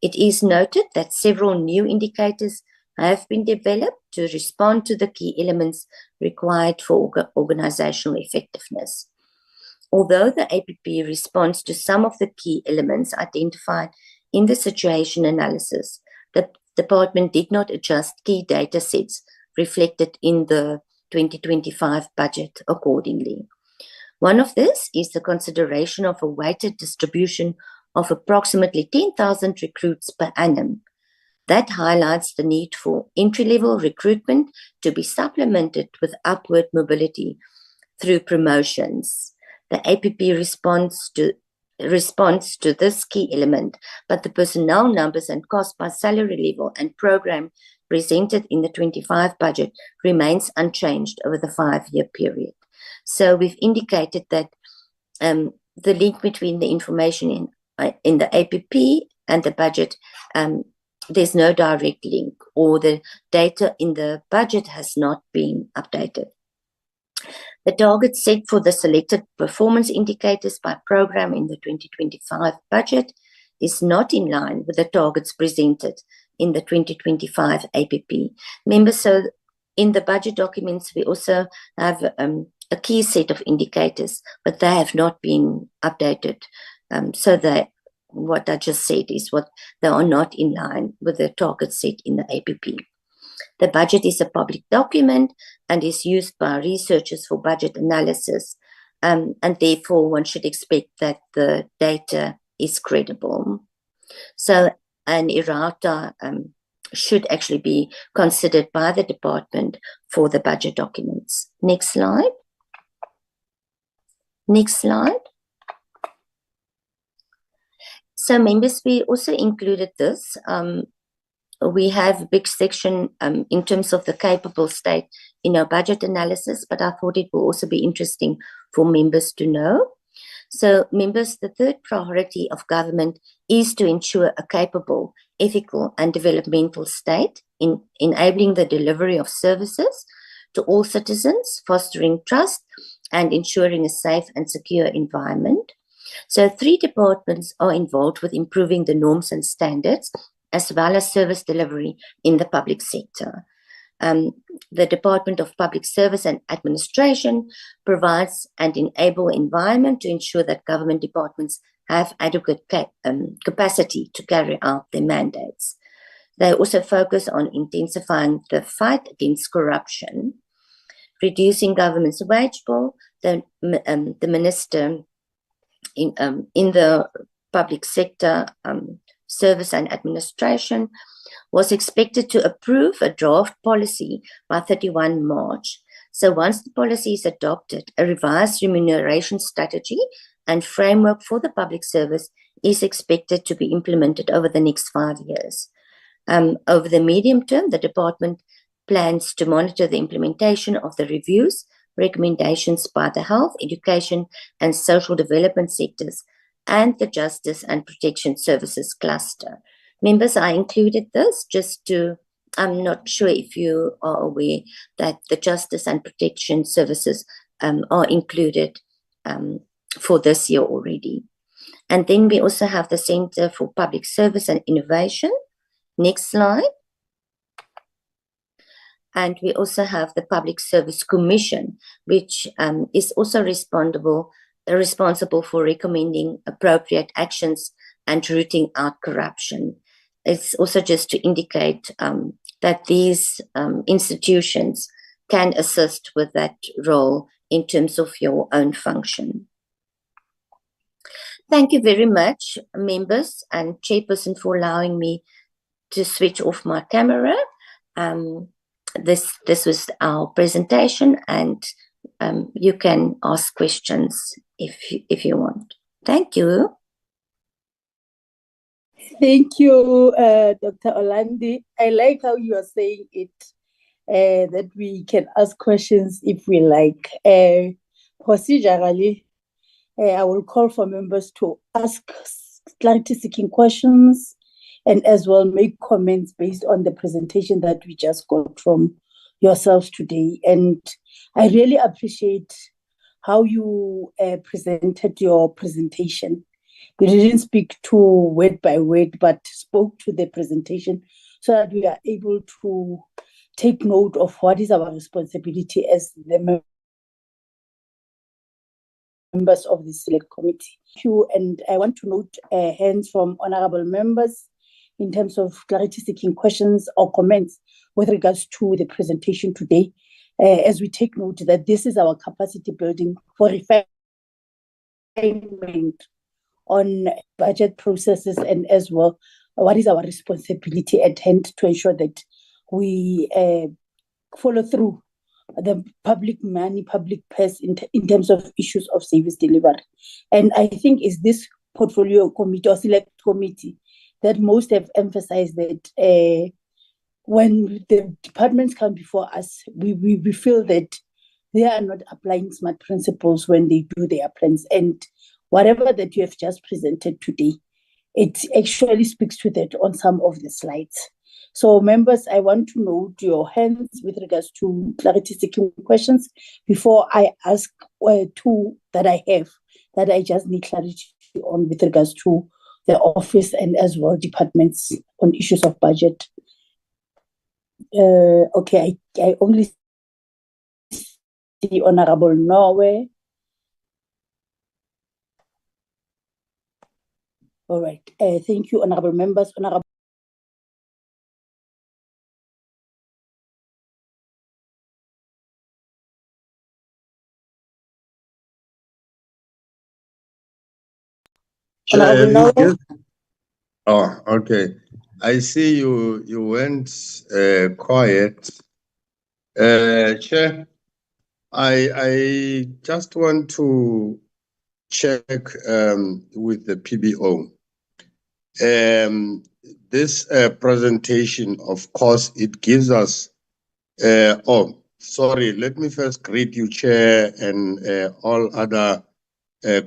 It is noted that several new indicators have been developed to respond to the key elements required for organizational effectiveness. Although the APP responds to some of the key elements identified in the situation analysis, the department did not adjust key data sets reflected in the 2025 budget accordingly. One of this is the consideration of a weighted distribution of approximately 10,000 recruits per annum. That highlights the need for entry-level recruitment to be supplemented with upward mobility through promotions. The APP responds to this key element, but the personnel numbers and cost by salary level and program presented in the 25 budget remains unchanged over the 5-year period. So we've indicated that the link between the information in the APP and the budget, there's no direct link, or the data in the budget has not been updated. The target set for the selected performance indicators by program in the 2025 budget is not in line with the targets presented in the 2025 APP. Members, so in the budget documents, we also have a key set of indicators, but they have not been updated. So that what I just said is what they are not in line with the target set in the APP. The budget is a public document and is used by researchers for budget analysis, and therefore one should expect that the data is credible. So an errata should actually be considered by the department for the budget documents. Next slide. Next slide. So members, we also included this. We have a big section in terms of the capable state in our budget analysis, but I thought it will also be interesting for members to know. So, members, the third priority of government is to ensure a capable, ethical, and developmental state in enabling the delivery of services to all citizens, fostering trust, and ensuring a safe and secure environment. So 3 departments are involved with improving the norms and standards, as well as service delivery in the public sector. The Department of Public Service and Administration provides and enable environment to ensure that government departments have adequate capacity to carry out their mandates. They also focus on intensifying the fight against corruption, reducing government's wage bill. The minister in the public sector service and administration was expected to approve a draft policy by 31 March. So once the policy is adopted, a revised remuneration strategy and framework for the public service is expected to be implemented over the next 5 years. Over the medium term, the department plans to monitor the implementation of the reviews, recommendations by the health, education, and social development sectors, and the justice and protection services cluster. Members, I included this just to, I'm not sure if you are aware that the justice and protection services are included for this year already. And then we also have the Center for Public Service and Innovation. Next slide. And we also have the Public Service Commission, which is also responsible for recommending appropriate actions and rooting out corruption. It's also just to indicate that these institutions can assist with that role in terms of your own function. Thank you very much, members and chairperson, for allowing me to switch off my camera. This was our presentation, and you can ask questions if you want. Thank you. Thank you, Dr. Olandi. I like how you are saying it, that we can ask questions if we like. Procedurally, I will call for members to ask clarity-seeking questions and as well make comments based on the presentation that we just got from yourselves today. And I really appreciate how you presented your presentation. You didn't speak to word by word, but spoke to the presentation so that we are able to take note of what is our responsibility as the members of the select committee. Thank you, and I want to note hands from honorable members in terms of clarity-seeking questions or comments with regards to the presentation today, as we take note that this is our capacity building for refinement on budget processes, and as well, what is our responsibility at hand to ensure that we follow through the public money, public purse in terms of issues of service delivery. And I think it's this portfolio committee or select committee that most have emphasized that when the departments come before us, we feel that they are not applying smart principles when they do their plans. And whatever that you have just presented today, it actually speaks to that on some of the slides. So members, I want to note your hands with regards to clarity-seeking questions before I ask 2 that I have, that I just need clarity on with regards to the office and as well departments on issues of budget. Okay, I only see Honorable Norway. All right, thank you, honorable members. Honorable Chair, Honorable have you Norway. get- Oh, okay. I see you went quiet. Chair, I just want to check with the PBO. This presentation, of course, it gives us. Sorry. Let me first greet you, Chair, and all other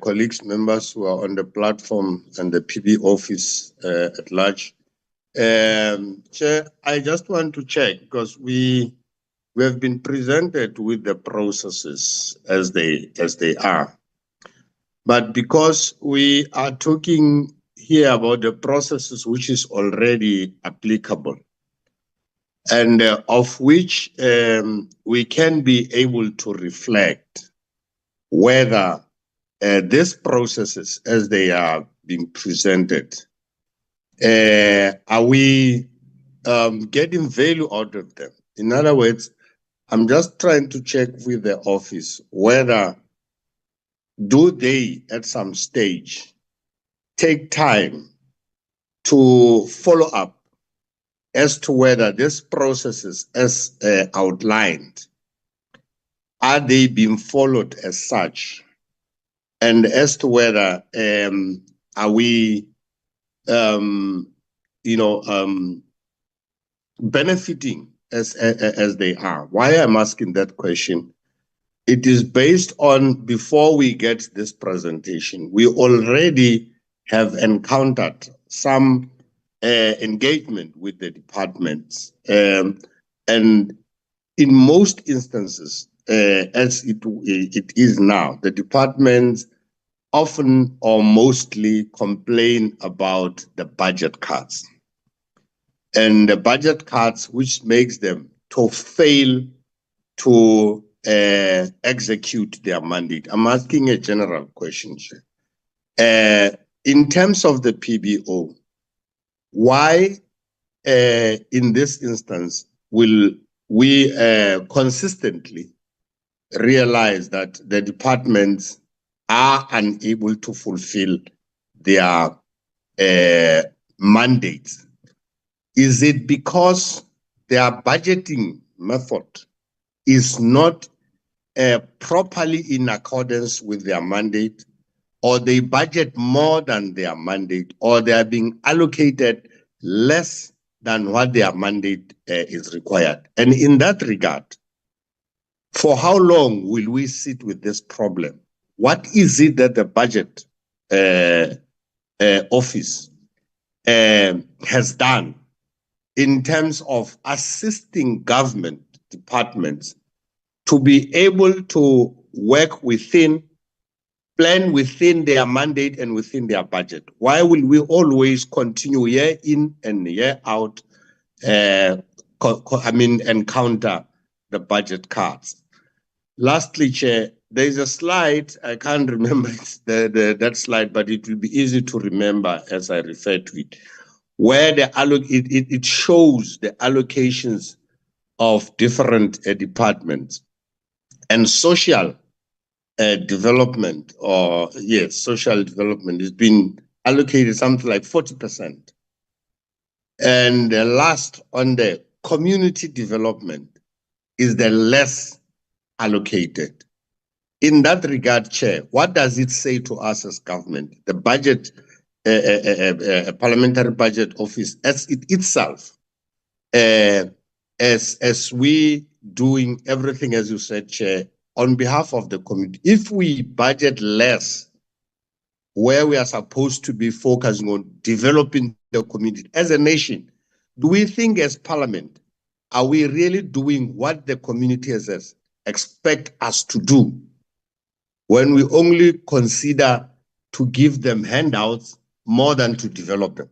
colleagues, members who are on the platform and the PB office at large. Chair, I just want to check because we have been presented with the processes as they are. But because we are talking here about the processes which is already applicable and of which we can be able to reflect whether these processes as they are being presented, are we getting value out of them? In other words, I'm just trying to check with the office whether do they at some stage take time to follow up as to whether these processes as outlined, are they being followed as such? And as to whether are we benefiting as they are? Why I'm asking that question, it is based on before we get this presentation, we already have encountered some engagement with the departments. And in most instances, as it is now, the departments often or mostly complain about the budget cuts. And the budget cuts, which makes them to fail to execute their mandate. I'm asking a general question. In terms of the PBO, why in this instance will we consistently realize that the departments are unable to fulfill their mandates? Is it because their budgeting method is not properly in accordance with their mandate, or they budget more than their mandate, or they are being allocated less than what their mandate is required? And in that regard, for how long will we sit with this problem? What is it that the budget office has done in terms of assisting government departments to be able to work within, plan within their mandate and within their budget? Why will we always continue year in and year out, encounter the budget cuts? Lastly, Chair, there is a slide, I can't remember that slide, but it will be easy to remember as I refer to it, where it shows the allocations of different departments, and social development, social development is being allocated something like 40%. And the last on the community development is the less allocated. In that regard, Chair, what does it say to us as government? The budget, Parliamentary Budget Office, as it itself, as we doing everything, as you said, Chair, on behalf of the community. If we budget less where we are supposed to be focusing on developing the community as a nation, do we think as Parliament, are we really doing what the community has expect us to do when we only consider to give them handouts more than to develop them?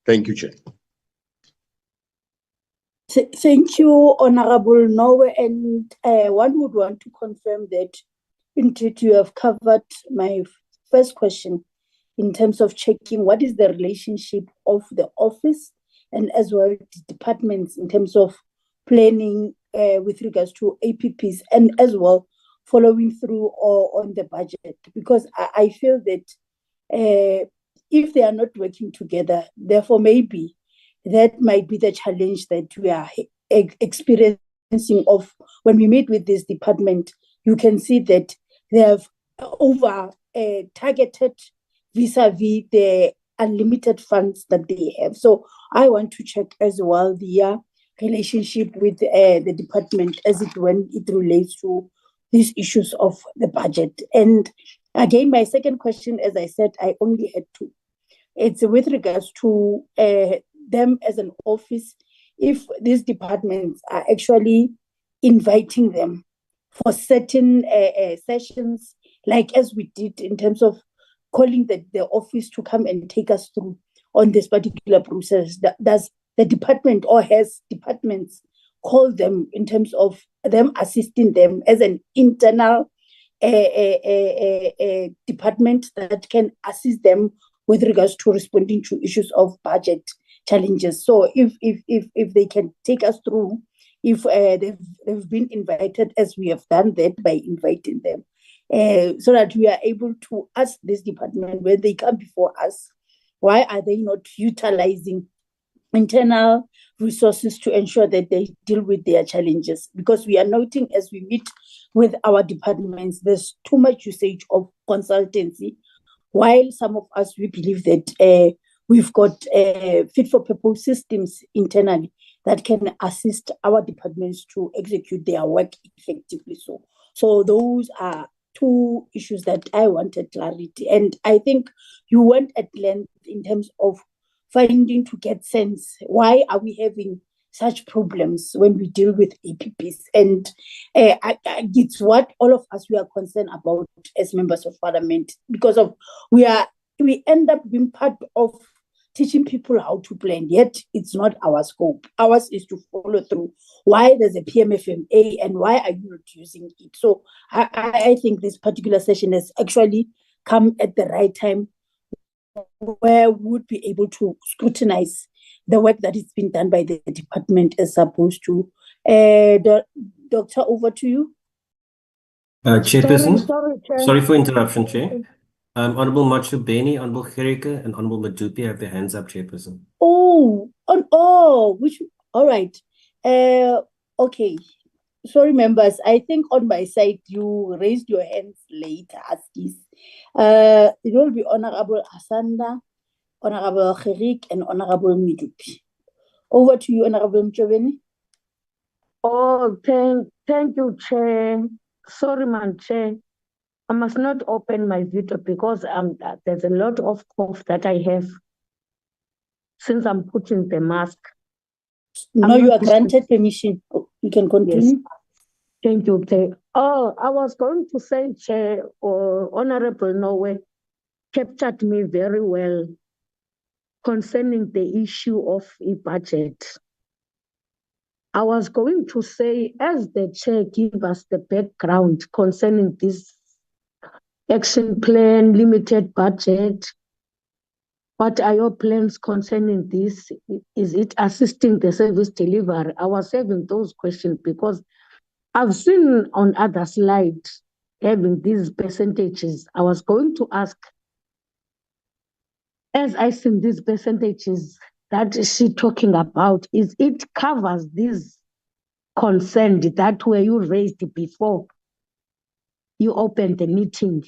Thank you, Chair. Thank you, Honorable Nowe. And one would want to confirm that indeed you have covered my first question in terms of checking what is the relationship of the office and as well the departments in terms of planning with regards to APPs and as well following through on the budget. Because I feel that if they are not working together, therefore maybe that might be the challenge that we are experiencing of when we meet with this department. You can see that they have over targeted vis-a-vis the unlimited funds that they have. So I want to check as well the relationship with the department as when it relates to these issues of the budget. And Again, my second question, as I said, I only had two. It's with regards to them as an office, if these departments are actually inviting them for certain sessions, like as we did in terms of calling the office to come and take us through on this particular process. Does the department or has departments called them in terms of them assisting them as an internal department that can assist them with regards to responding to issues of budget challenges? So if they can take us through, if they've been invited, as we have done that by inviting them, so that we are able to ask this department when they come before us, why are they not utilizing internal resources to ensure that they deal with their challenges? Because we are noting as we meet with our departments, there's too much usage of consultancy, while some of us, we believe that we've got fit for purpose systems internally that can assist our departments to execute their work effectively. So those are two issues that I wanted clarity. And I think you went at length in terms of finding to get sense. Why are we having such problems when we deal with APPs? And it's what all of us, we are concerned about as members of parliament, because of we end up being part of teaching people how to plan, yet it's not our scope. Ours is to follow through why there's a PMFMA and why are you not using it. So I think this particular session has actually come at the right time, where we would be able to scrutinize the work that is being done by the department as opposed to. Doctor, over to you. Chairperson, Chair. sorry for interruption, Chair. Honorable Machubeni, Honorable Gericke, and Honorable Madupi have their hands up, Chairperson. All right. Okay. Sorry, members. I think on my side, you raised your hands later, Askis. It will be Honorable Asanda, Honorable Gericke, and Honorable Madupi. Over to you, Honorable Machubeni. Oh, thank you, Chair. Sorry, man, Chair. I must not open my video because there's a lot of cough that I have since I'm putting the mask. No, you are granted permission. You can continue. Yes. Thank you, Chair. Oh, I was going to say, Chair, Honorable Nowe captured me very well concerning the issue of a budget. I was going to say, as the Chair gave us the background concerning this action plan, limited budget, what are your plans concerning this? Is it assisting the service delivery? I was having those questions because I've seen on other slides having these percentages. I was going to ask, as I seen these percentages that she talking about, is it covers these concerns that were you raised before you opened the meeting?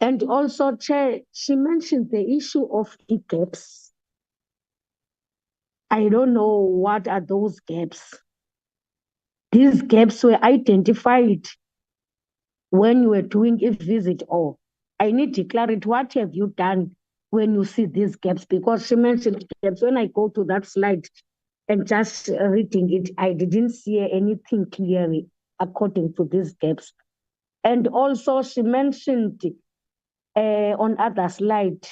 And also, Chair, she mentioned the issue of gaps. I don't know what are those gaps. These gaps were identified when you were doing a visit, or I need to clarify, what have you done when you see these gaps? Because she mentioned gaps. When I go to that slide and just reading it, I didn't see anything clearly according to these gaps. And also she mentioned on other slide,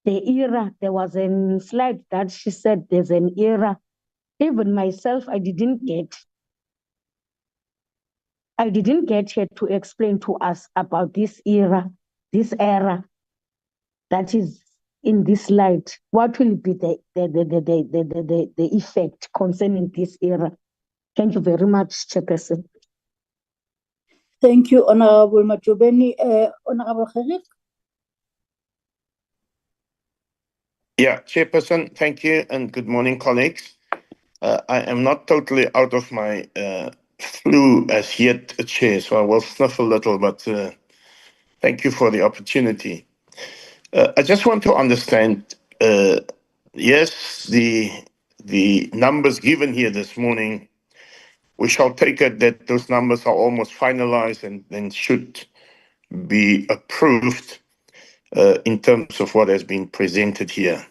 the era, there was a slide that she said there's an era. Even myself, I didn't get her to explain to us about this era that is in this slide. What will be the effect concerning this era? Thank you very much, Chairperson. Thank you, Honorable Machubeni. Honorable Gericke. Yeah, Chairperson, thank you, and good morning, colleagues. I am not totally out of my flu as yet, Chair, so I will sniff a little, but thank you for the opportunity. I just want to understand, yes, the numbers given here this morning, we shall take it that those numbers are almost finalized and should be approved in terms of what has been presented here.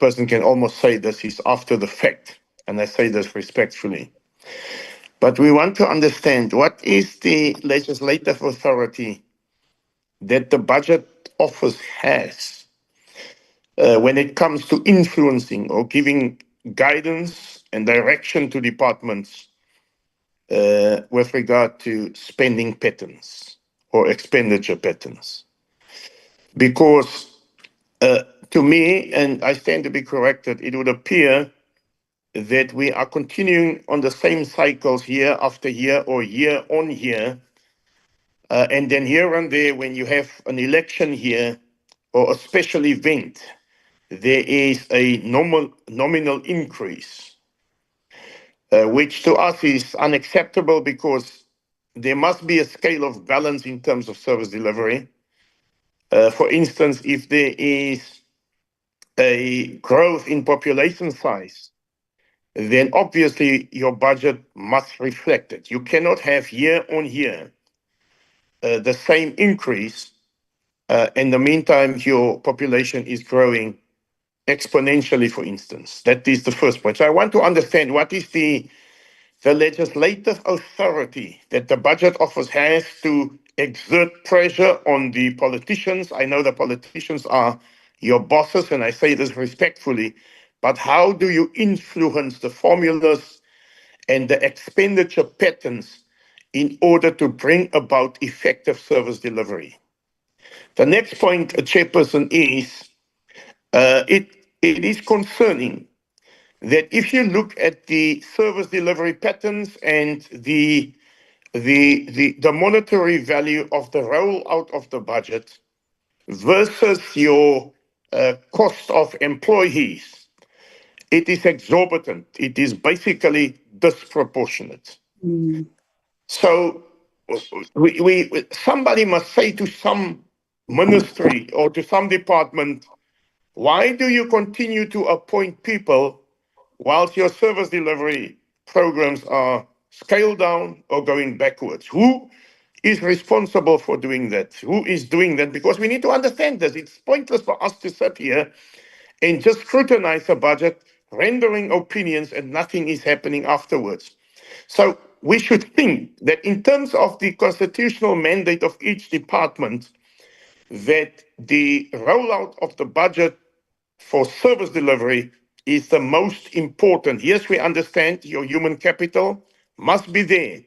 Person can almost say this is after the fact, and I say this respectfully. But we want to understand what is the legislative authority that the Budget Office has when it comes to influencing or giving guidance and direction to departments with regard to spending patterns or expenditure patterns. Because to me, and I stand to be corrected, it would appear that we are continuing on the same cycles year after year or year on year. And then here and there, when you have an election here or a special event, there is a nominal increase, which to us is unacceptable because there must be a scale of balance in terms of service delivery. For instance, if there is a growth in population size, then obviously your budget must reflect it. You cannot have year on year the same increase. In the meantime, your population is growing exponentially, for instance. That is the first point. So I want to understand what is the legislative authority that the Budget Office has to exert pressure on the politicians. I know the politicians are your bosses, and I say this respectfully, but how do you influence the formulas and the expenditure patterns in order to bring about effective service delivery? The next point, Chairperson, is it is concerning that if you look at the service delivery patterns and the monetary value of the rollout of the budget versus your cost of employees, it is exorbitant. It is basically disproportionate. So somebody must say to some ministry or to some department, why do you continue to appoint people whilst your service delivery programs are scaled down or going backwards? Who is responsible for doing that? Who is doing that? Because we need to understand this. It's pointless for us to sit here and just scrutinize the budget, rendering opinions, and nothing is happening afterwards. So we should think that in terms of the constitutional mandate of each department, that the rollout of the budget for service delivery is the most important. Yes, we understand your human capital must be there.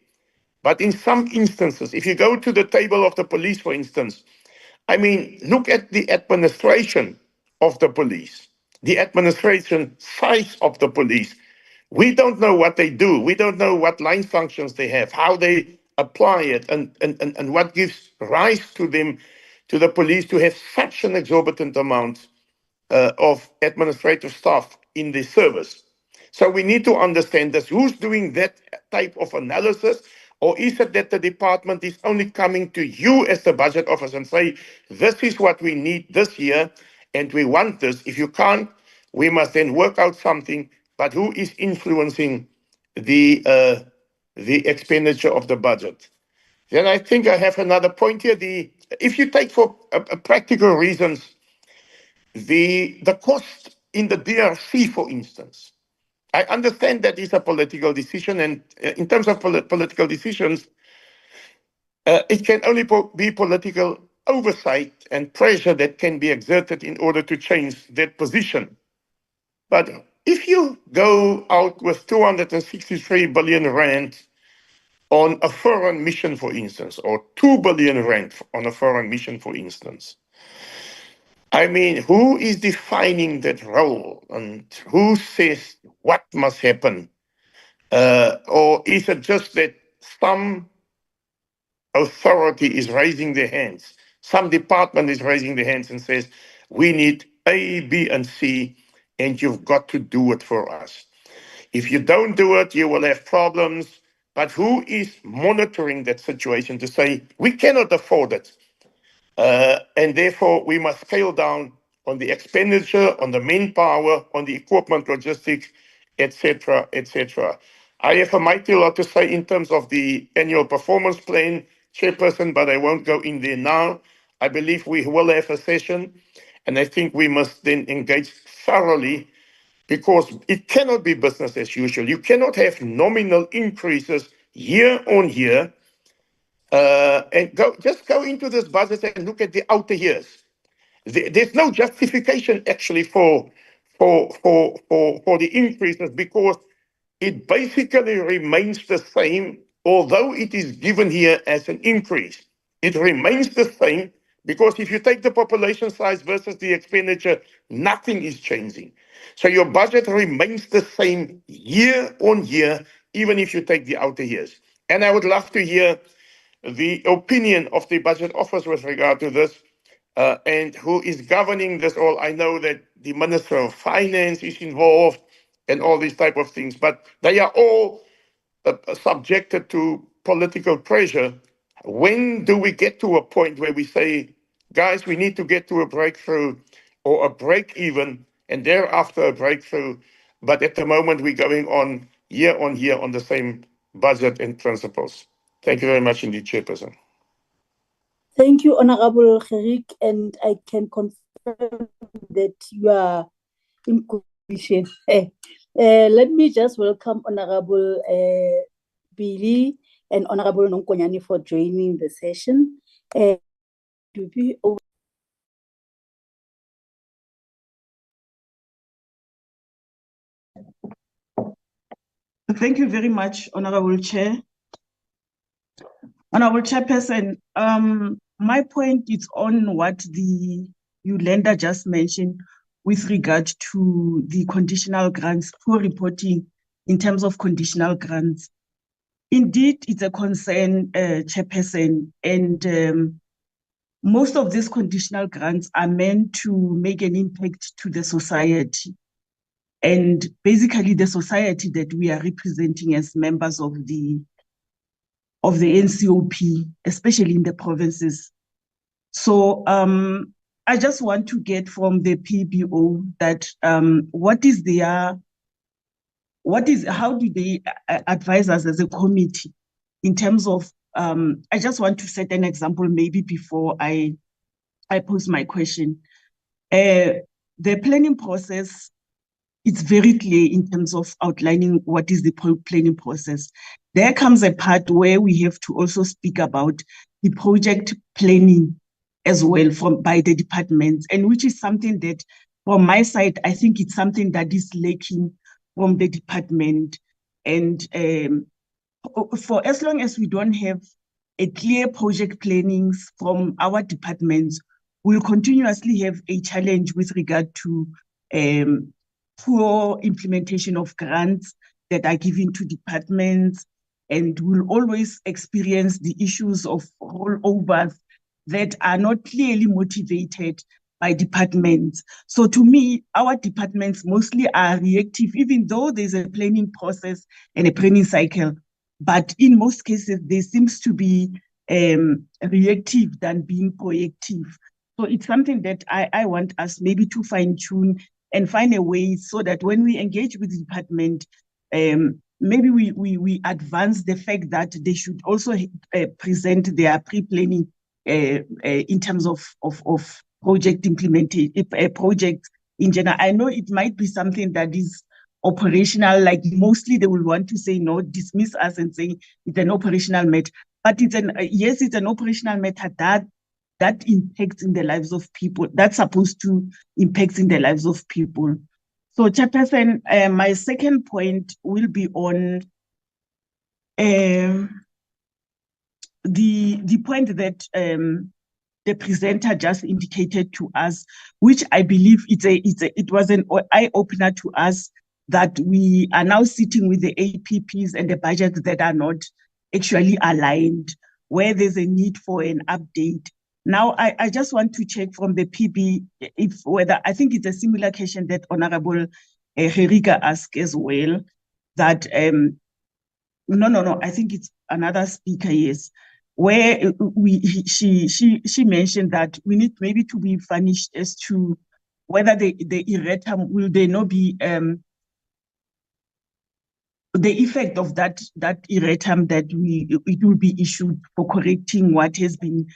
But in some instances, if you go to the table of the police, for instance, I mean, look at the administration of the police, the administration size of the police. We don't know what they do. We don't know what line functions they have, how they apply it, and what gives rise to them, to the police, to have such an exorbitant amount of administrative staff in the service. So we need to understand this. Who's doing that type of analysis? Or is it that the department is only coming to you as the budget office and say, this is what we need this year, and we want this. If you can't, we must then work out something. But who is influencing the expenditure of the budget? Then I think I have another point here. If you take for practical reasons, the cost in the DRC, for instance, I understand that is a political decision, and in terms of political decisions, it can only be political oversight and pressure that can be exerted in order to change that position. But if you go out with 263 billion rand on a foreign mission, for instance, or 2 billion rand on a foreign mission, for instance, I mean, who is defining that role and who says what must happen? Or is it just that some authority is raising their hands, some department is raising their hands and says, we need A, B, and C, and you've got to do it for us. If you don't do it, you will have problems. But who is monitoring that situation to say, we cannot afford it? And therefore, we must scale down on the expenditure, on the manpower, on the equipment, logistics, etc., etc. I have a mighty lot to say in terms of the annual performance plan Chairperson, but I won't go in there now. I believe we will have a session, and I think we must then engage thoroughly, because it cannot be business as usual. You cannot have nominal increases year on year, and go into this budget and look at the outer years. There's no justification actually for the increases, because it basically remains the same, although it is given here as an increase. It remains the same because if you take the population size versus the expenditure, nothing is changing. So your budget remains the same year on year, even if you take the outer years. And I would love to hear the opinion of the Budget Office with regard to this, and who is governing this all. I know that the Minister of Finance is involved and all these type of things, but they are all subjected to political pressure. When do we get to a point where we say, guys, we need to get to a breakthrough or a break even, and thereafter a breakthrough? But at the moment, we're going on year on the same budget and principles. Thank you very much indeed, Chairperson. Thank you, Honorable Gerik, and I can confirm that you are in good position. Let me just welcome Honorable Billy and Honorable Nonkonyane for joining the session. Thank you very much, Honorable Chair. Honorable Chairperson, my point is on what the Yolanda just mentioned with regard to the conditional grants, poor reporting in terms of conditional grants. Indeed, it's a concern, Chairperson, and most of these conditional grants are meant to make an impact to the society, and basically the society that we are representing as members of the NCOP, especially in the provinces. So I just want to get from the PBO that how do they advise us as a committee in terms of, I just want to set an example maybe before I pose my question. The planning process, it's very clear in terms of outlining what is the planning process. There comes a part where we have to also speak about the project planning as well by the departments, and which is something that from my side, I think it's something that is lacking from the department. And for as long as we don't have a clear project plannings from our departments, we'll continuously have a challenge with regard to poor implementation of grants that are given to departments, and we'll always experience the issues of rollovers that are not clearly motivated by departments. So to me, our departments mostly are reactive, even though there's a planning process and a planning cycle. But in most cases, there seems to be reactive than being proactive. So it's something that I want us maybe to fine tune and find a way so that when we engage with the department, maybe we advance the fact that they should also present their pre-planning in terms of project implementation, project in general. I know it might be something that is operational, like mostly they will want to say no, dismiss us and say it's an operational matter. But it's an operational matter that impacts in the lives of people. That's supposed to impact in the lives of people. So, Chairperson, my second point will be on the point that the presenter just indicated to us, which I believe it was an eye-opener to us, that we are now sitting with the APPs and the budgets that are not actually aligned, where there's a need for an update. Now, I just want to check from the PB whether, I think it's a similar question that Honorable Gerika asked as well, that, no, I think it's another speaker, yes, where she mentioned that we need maybe to be furnished as to whether the erratum will they not be the effect of that erratum that it will be issued for correcting what has been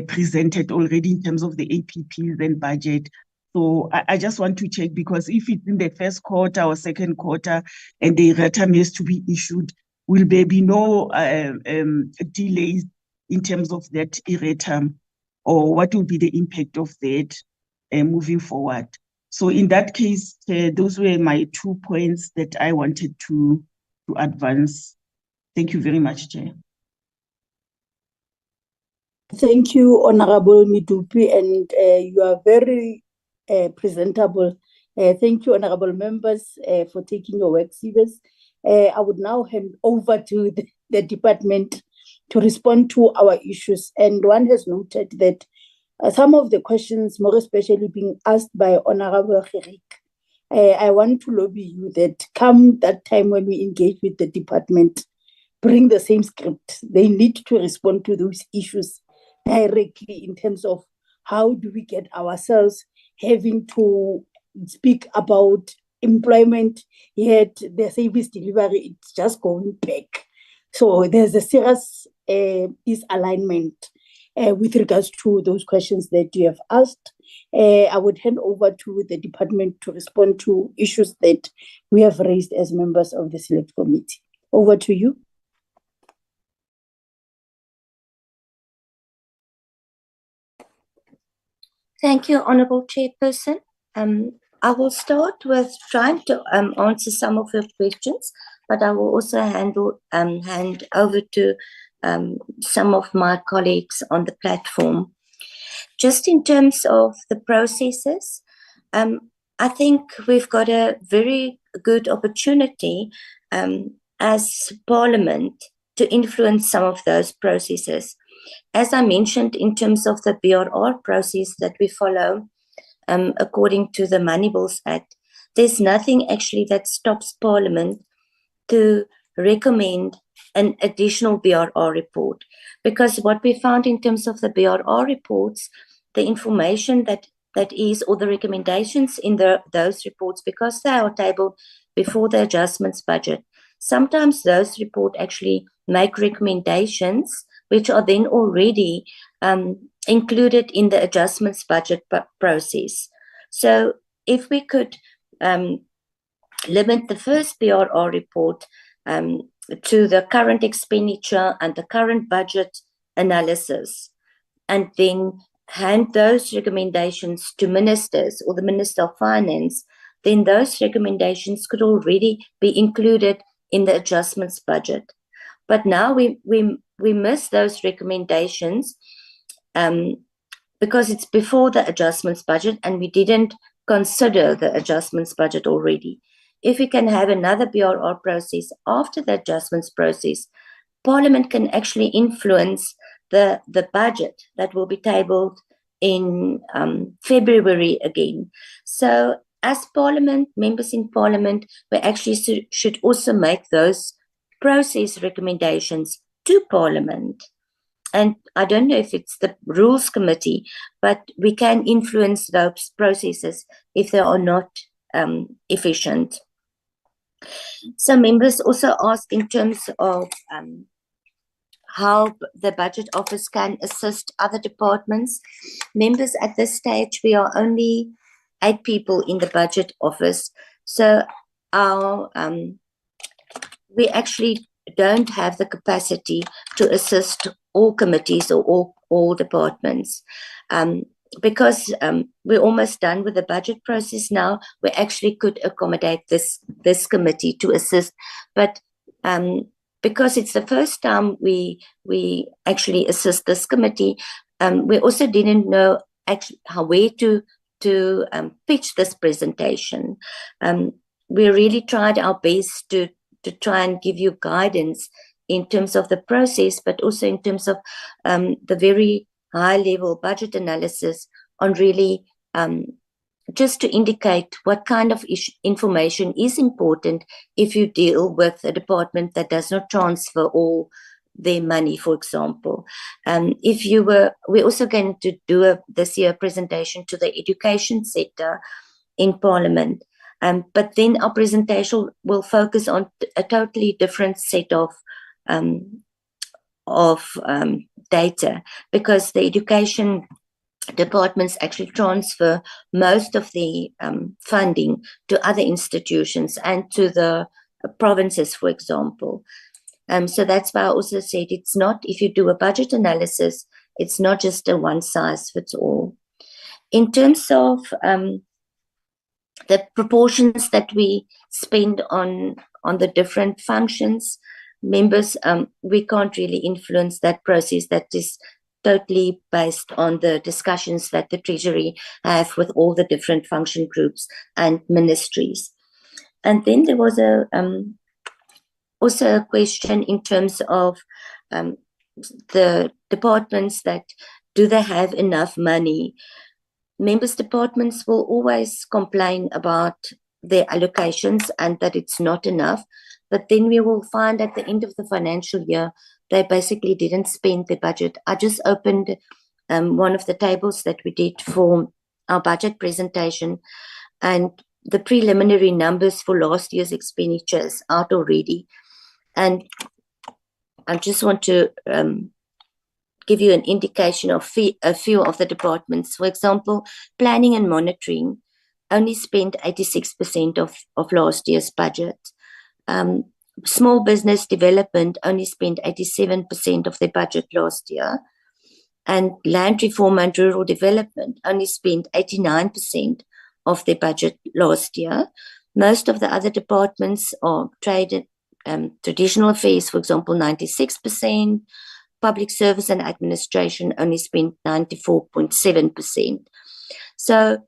presented already in terms of the APPs and budget. So I just want to check, because if it's in the first quarter or second quarter and the erratum has to be issued, will there be no delays in terms of that erratum, or what will be the impact of that moving forward? So in that case, those were my 2 points that I wanted to advance. Thank you very much, Chair. Thank you, Honorable Midupi, and you are very presentable. Thank you, honorable members, for taking your work serious. I would now hand over to the department to respond to our issues. And one has noted that some of the questions, more especially being asked by Honorable Gerik, I want to lobby you that come that time when we engage with the department, bring the same script. They need to respond to those issues directly in terms of how do we get ourselves having to speak about employment, yet the service delivery, it's just going back. So there's a serious disalignment with regards to those questions that you have asked. I would hand over to the department to respond to issues that we have raised as members of the Select Committee. Over to you. Thank you, Honourable Chairperson. I will start with trying to answer some of your questions, but I will also hand over to some of my colleagues on the platform. Just in terms of the processes, I think we've got a very good opportunity as Parliament to influence some of those processes. As I mentioned, in terms of the BRR process that we follow, according to the Money Bills Act, there's nothing actually that stops Parliament to recommend an additional BRR report. Because what we found in terms of the BRR reports, the information that is, or the recommendations in those reports, because they are tabled before the adjustments budget, sometimes those reports actually make recommendations which are then already included in the adjustments budget process. So if we could limit the first BRR report to the current expenditure and the current budget analysis, and then hand those recommendations to ministers or the Minister of Finance, then those recommendations could already be included in the adjustments budget. But now we miss those recommendations because it's before the adjustments budget and we didn't consider the adjustments budget already. If we can have another BRR process after the adjustments process, Parliament can actually influence the budget that will be tabled in February again. So as Parliament, members in Parliament, we actually should also make those process recommendations to Parliament. And I don't know if it's the Rules Committee, but we can influence those processes if they are not efficient. So members also asked in terms of how the Budget Office can assist other departments. Members, at this stage, we are only 8 people in the Budget Office. So we actually don't have the capacity to assist all committees or all departments. Because we're almost done with the budget process now, we actually could accommodate this committee to assist. But because it's the first time we actually assist this committee, we also didn't know actually where to pitch this presentation. We really tried our best to try and give you guidance in terms of the process, but also in terms of the very high-level budget analysis on really just to indicate what kind of information is important if you deal with a department that does not transfer all their money, for example. We're also going to do this year presentation to the education sector in Parliament. But then our presentation will focus on a totally different set of data, because the education departments actually transfer most of the funding to other institutions and to the provinces, for example. So that's why I also said it's not, if you do a budget analysis, it's not just a one size fits all. In terms of the proportions that we spend on the different functions, members, we can't really influence that process. That is totally based on the discussions that the Treasury have with all the different function groups and ministries. And then there was also a question in terms of the departments, that do they have enough money? Members' departments will always complain about their allocations and that it's not enough. But then we will find at the end of the financial year, they basically didn't spend the budget. I just opened one of the tables that we did for our budget presentation, and the preliminary numbers for last year's expenditures out already. And I just want to give you an indication of a few of the departments. For example, planning and monitoring only spent 86% of last year's budget. Small business development only spent 87% of their budget last year. And land reform and rural development only spent 89% of their budget last year. Most of the other departments are trade and traditional affairs, for example, 96%. Public service and administration only spent 94.7%. So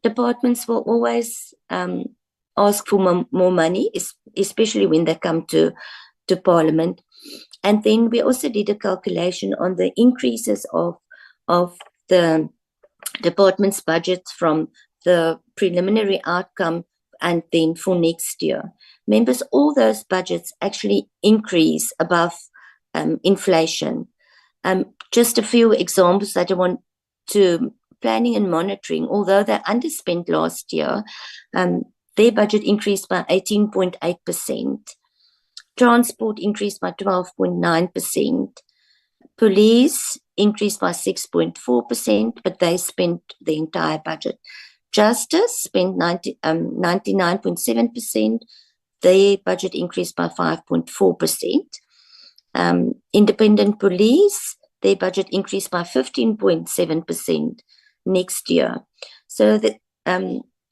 departments will always ask for more money, especially when they come to Parliament. And then we also did a calculation on the increases of the department's budgets from the preliminary outcome and then for next year. Members, all those budgets actually increase above inflation. Just a few examples that I want to. Planning and monitoring, although they underspent last year, their budget increased by 18.8%. Transport increased by 12.9%. Police increased by 6.4%, but they spent the entire budget. Justice spent 99.7%. Their budget increased by 5.4%. Independent police, their budget increased by 15.7% next year. So that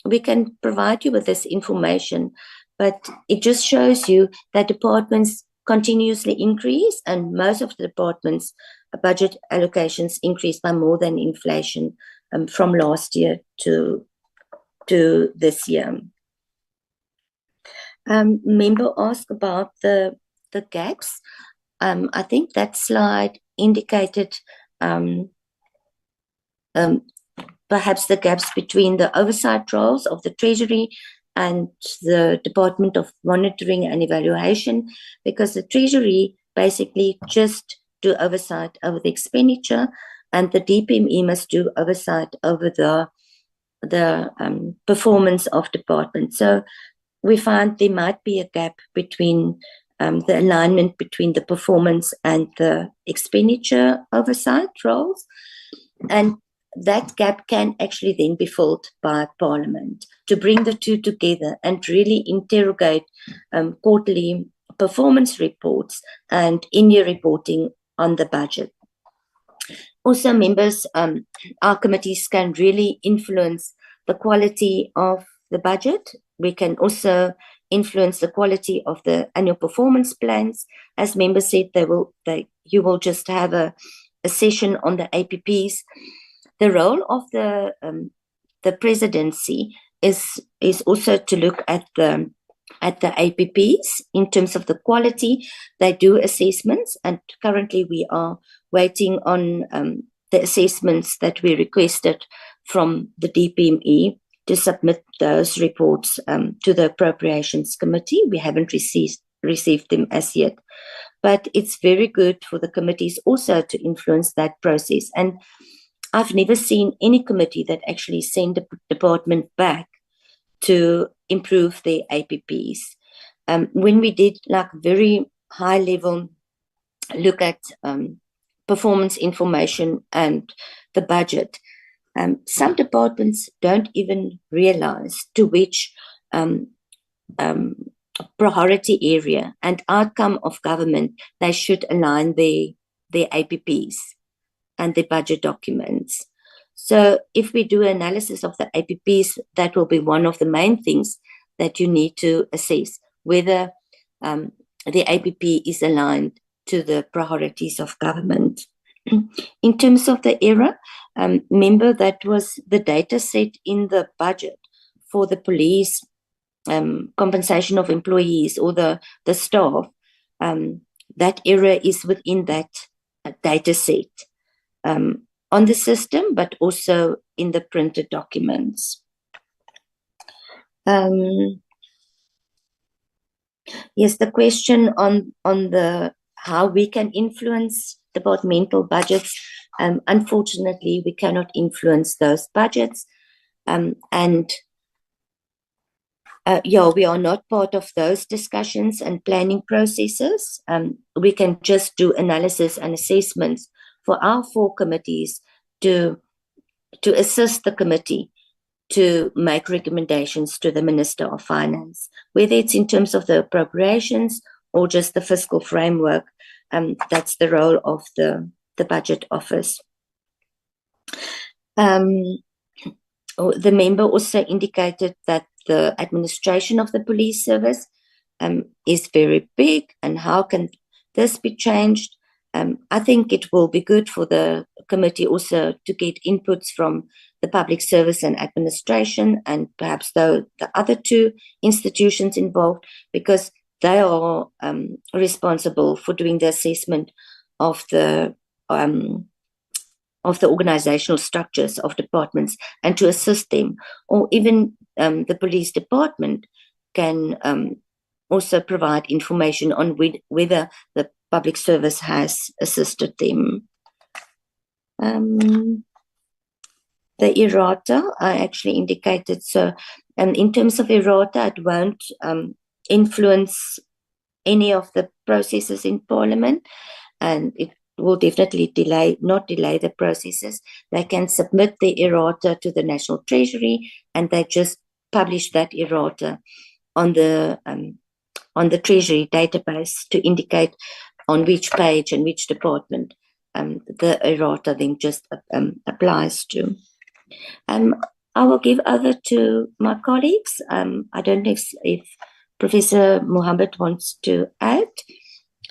we can provide you with this information, but it just shows you that departments continuously increase, and most of the departments' budget allocations increased by more than inflation from last year to this year. Member asked about the gaps. I think that slide indicated perhaps the gaps between the oversight roles of the Treasury and the Department of Monitoring and Evaluation, because the Treasury basically just do oversight over the expenditure, and the DPME must do oversight over the performance of departments. So we find there might be a gap between the alignment between the performance and the expenditure oversight roles. And that gap can actually then be filled by Parliament to bring the two together and really interrogate quarterly performance reports and in-year reporting on the budget. Also, members, our committees can really influence the quality of the budget. We can also influence the quality of the annual performance plans. As members said, you will just have a session on the APPs. The role of the presidency is also to look at the APPs in terms of the quality. They do assessments, and currently we are waiting on the assessments that we requested from the DPME to submit those reports to the Appropriations Committee. We haven't received them as yet, but it's very good for the committees also to influence that process. And I've never seen any committee that actually sent a department back to improve their APPs. When we did like very high level look at performance information and the budget, some departments don't even realize to which priority area and outcome of government they should align their APPs and their budget documents. So if we do analysis of the APPs, that will be one of the main things that you need to assess, whether the APP is aligned to the priorities of government. In terms of the error, remember that was the data set in the budget for the police compensation of employees or the staff. That error is within that data set on the system, but also in the printed documents. Yes, the question on the how we can influence departmental budgets. Unfortunately, we cannot influence those budgets, we are not part of those discussions and planning processes. We can just do analysis and assessments for our 4 committees to assist the committee to make recommendations to the Minister of Finance, whether it's in terms of the appropriations or just the fiscal framework. That's the role of the Budget Office. The member also indicated that the administration of the police service is very big, and how can this be changed? I think it will be good for the committee also to get inputs from the public service and administration, and perhaps the other 2 institutions involved, because they are responsible for doing the assessment of the organizational structures of departments and to assist them. Or even the police department can also provide information on whether the public service has assisted them. The errata, I actually indicated, so in terms of errata, it won't influence any of the processes in Parliament, and it will definitely not delay the processes. They can submit the errata to the National Treasury, and they just publish that errata on the Treasury database to indicate on which page and which department the errata then just applies to. I will give over to my colleagues. I don't know if Professor Mohammed wants to add.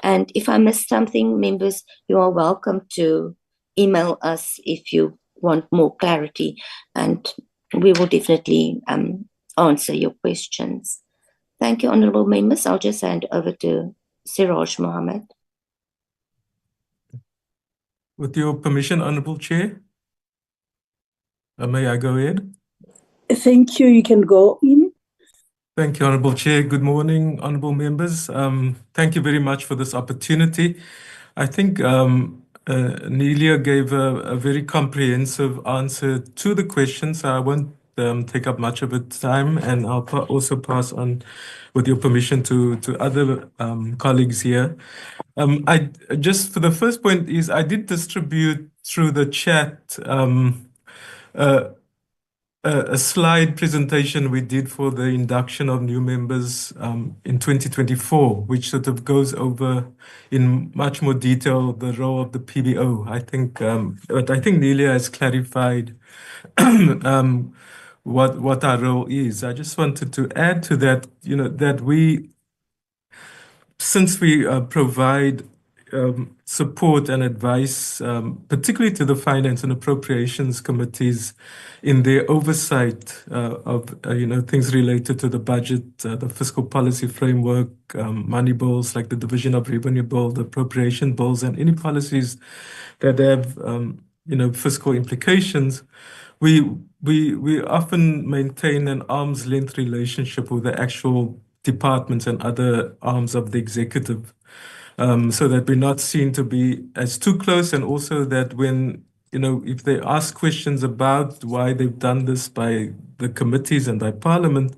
And if I missed something, members, you are welcome to email us if you want more clarity, and we will definitely answer your questions. Thank you, honourable members. I'll just hand over to Siraj Mohammed. With your permission, Honourable Chair, may I go ahead? Thank you. You can go in. Thank you, Honourable Chair. Good morning, honourable members. Thank you very much for this opportunity. I think Nelia gave a very comprehensive answer to the questions. I won't take up much of its time, and I'll also pass on, with your permission, to other colleagues here. I just, for the first point, is I did distribute through the chat a slide presentation we did for the induction of new members in 2024, which sort of goes over in much more detail the role of the PBO. I think, but I think Nelia has clarified what our role is. I just wanted to add to that, that since we provide support and advice, particularly to the Finance and Appropriations Committees in their oversight of things related to the budget, the fiscal policy framework, money bills like the Division of Revenue Bill, the appropriation bills, and any policies that have fiscal implications. We often maintain an arm's length relationship with the actual departments and other arms of the executive, so that we're not seen to be as too close, and also that when if they ask questions about why they've done this by the committees and by Parliament,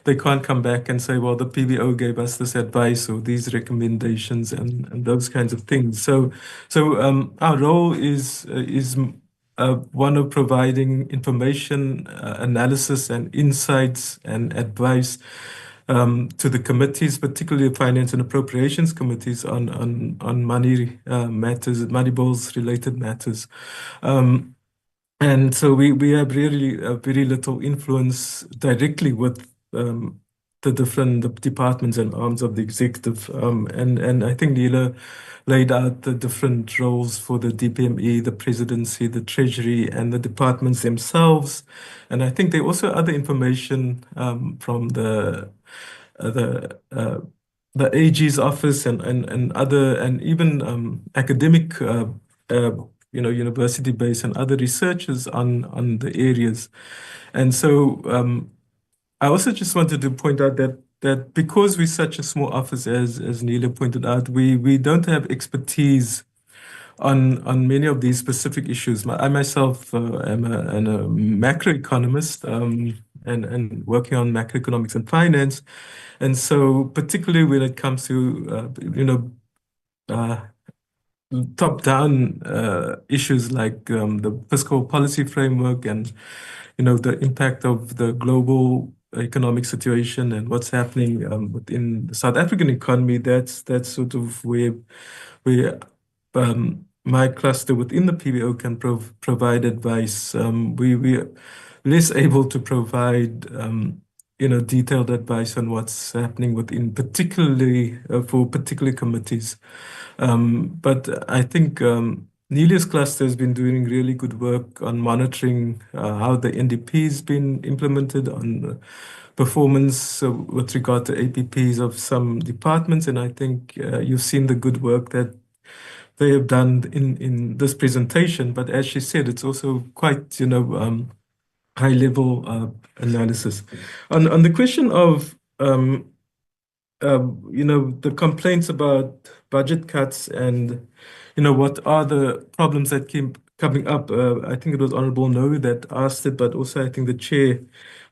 they can't come back and say, well, the PBO gave us this advice or these recommendations and those kinds of things. So our role is one of providing information, analysis, and insights and advice to the committees, particularly the Finance and Appropriations committees on money matters, money bills related matters. And so we have really very little influence directly with the different departments and arms of the executive. And I think Neela laid out the different roles for the DPME, the presidency, the treasury, and the departments themselves. And I think there are also other information from the AG's office and other, and even academic university-based and other researchers on the areas. And so I also just wanted to point out that because we're such a small office, as Neela pointed out, we don't have expertise on many of these specific issues. I myself am a macroeconomist and working on macroeconomics and finance. And so particularly when it comes to, top-down issues like the fiscal policy framework and the impact of the global economic situation and what's happening within the South African economy, that's sort of where my cluster within the PBO can provide advice. We're less able to provide detailed advice on what's happening within particularly for particular committees. But I think Neela's cluster has been doing really good work on monitoring how the NDP has been implemented on performance with regard to APPs of some departments. And I think you've seen the good work that they have done in this presentation. But as she said, it's also quite, high-level analysis. On the question of the complaints about budget cuts and what are the problems that keep coming up. I think it was Honorable Noe that asked it, but also I think the chair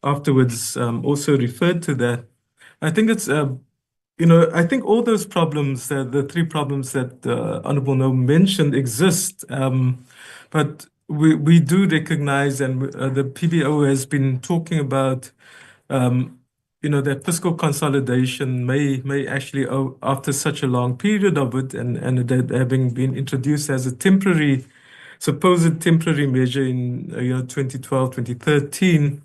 afterwards also referred to that. I think it's I think all those problems, the three problems that Honorable Noe mentioned exist, but we do recognize, and the PBO has been talking about that fiscal consolidation may actually, after such a long period of it, and it having been introduced as a supposed temporary measure in 2012, 2013,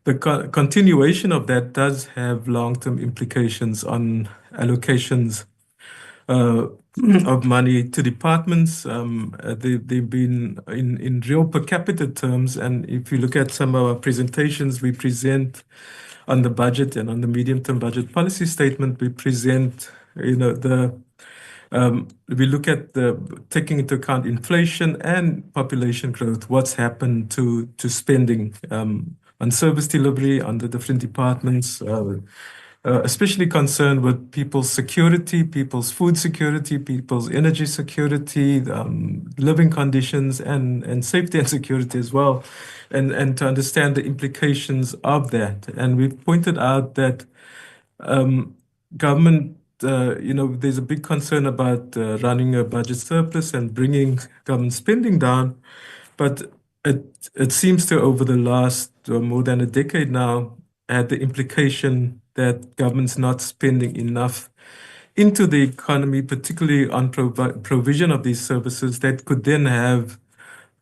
the continuation of that does have long-term implications on allocations of money to departments. They've been in real per capita terms, and if you look at some of our presentations we present on the budget and on the medium-term budget policy statement, we present, we look at taking into account inflation and population growth, what's happened to spending on service delivery on the different departments, especially concerned with people's security, people's food security, people's energy security, living conditions, and safety and security as well, and to understand the implications of that. And we've pointed out that government, there's a big concern about running a budget surplus and bringing government spending down, but it seems to, over the last more than a decade now, had the implication that government's not spending enough into the economy, particularly on provision of these services that could then have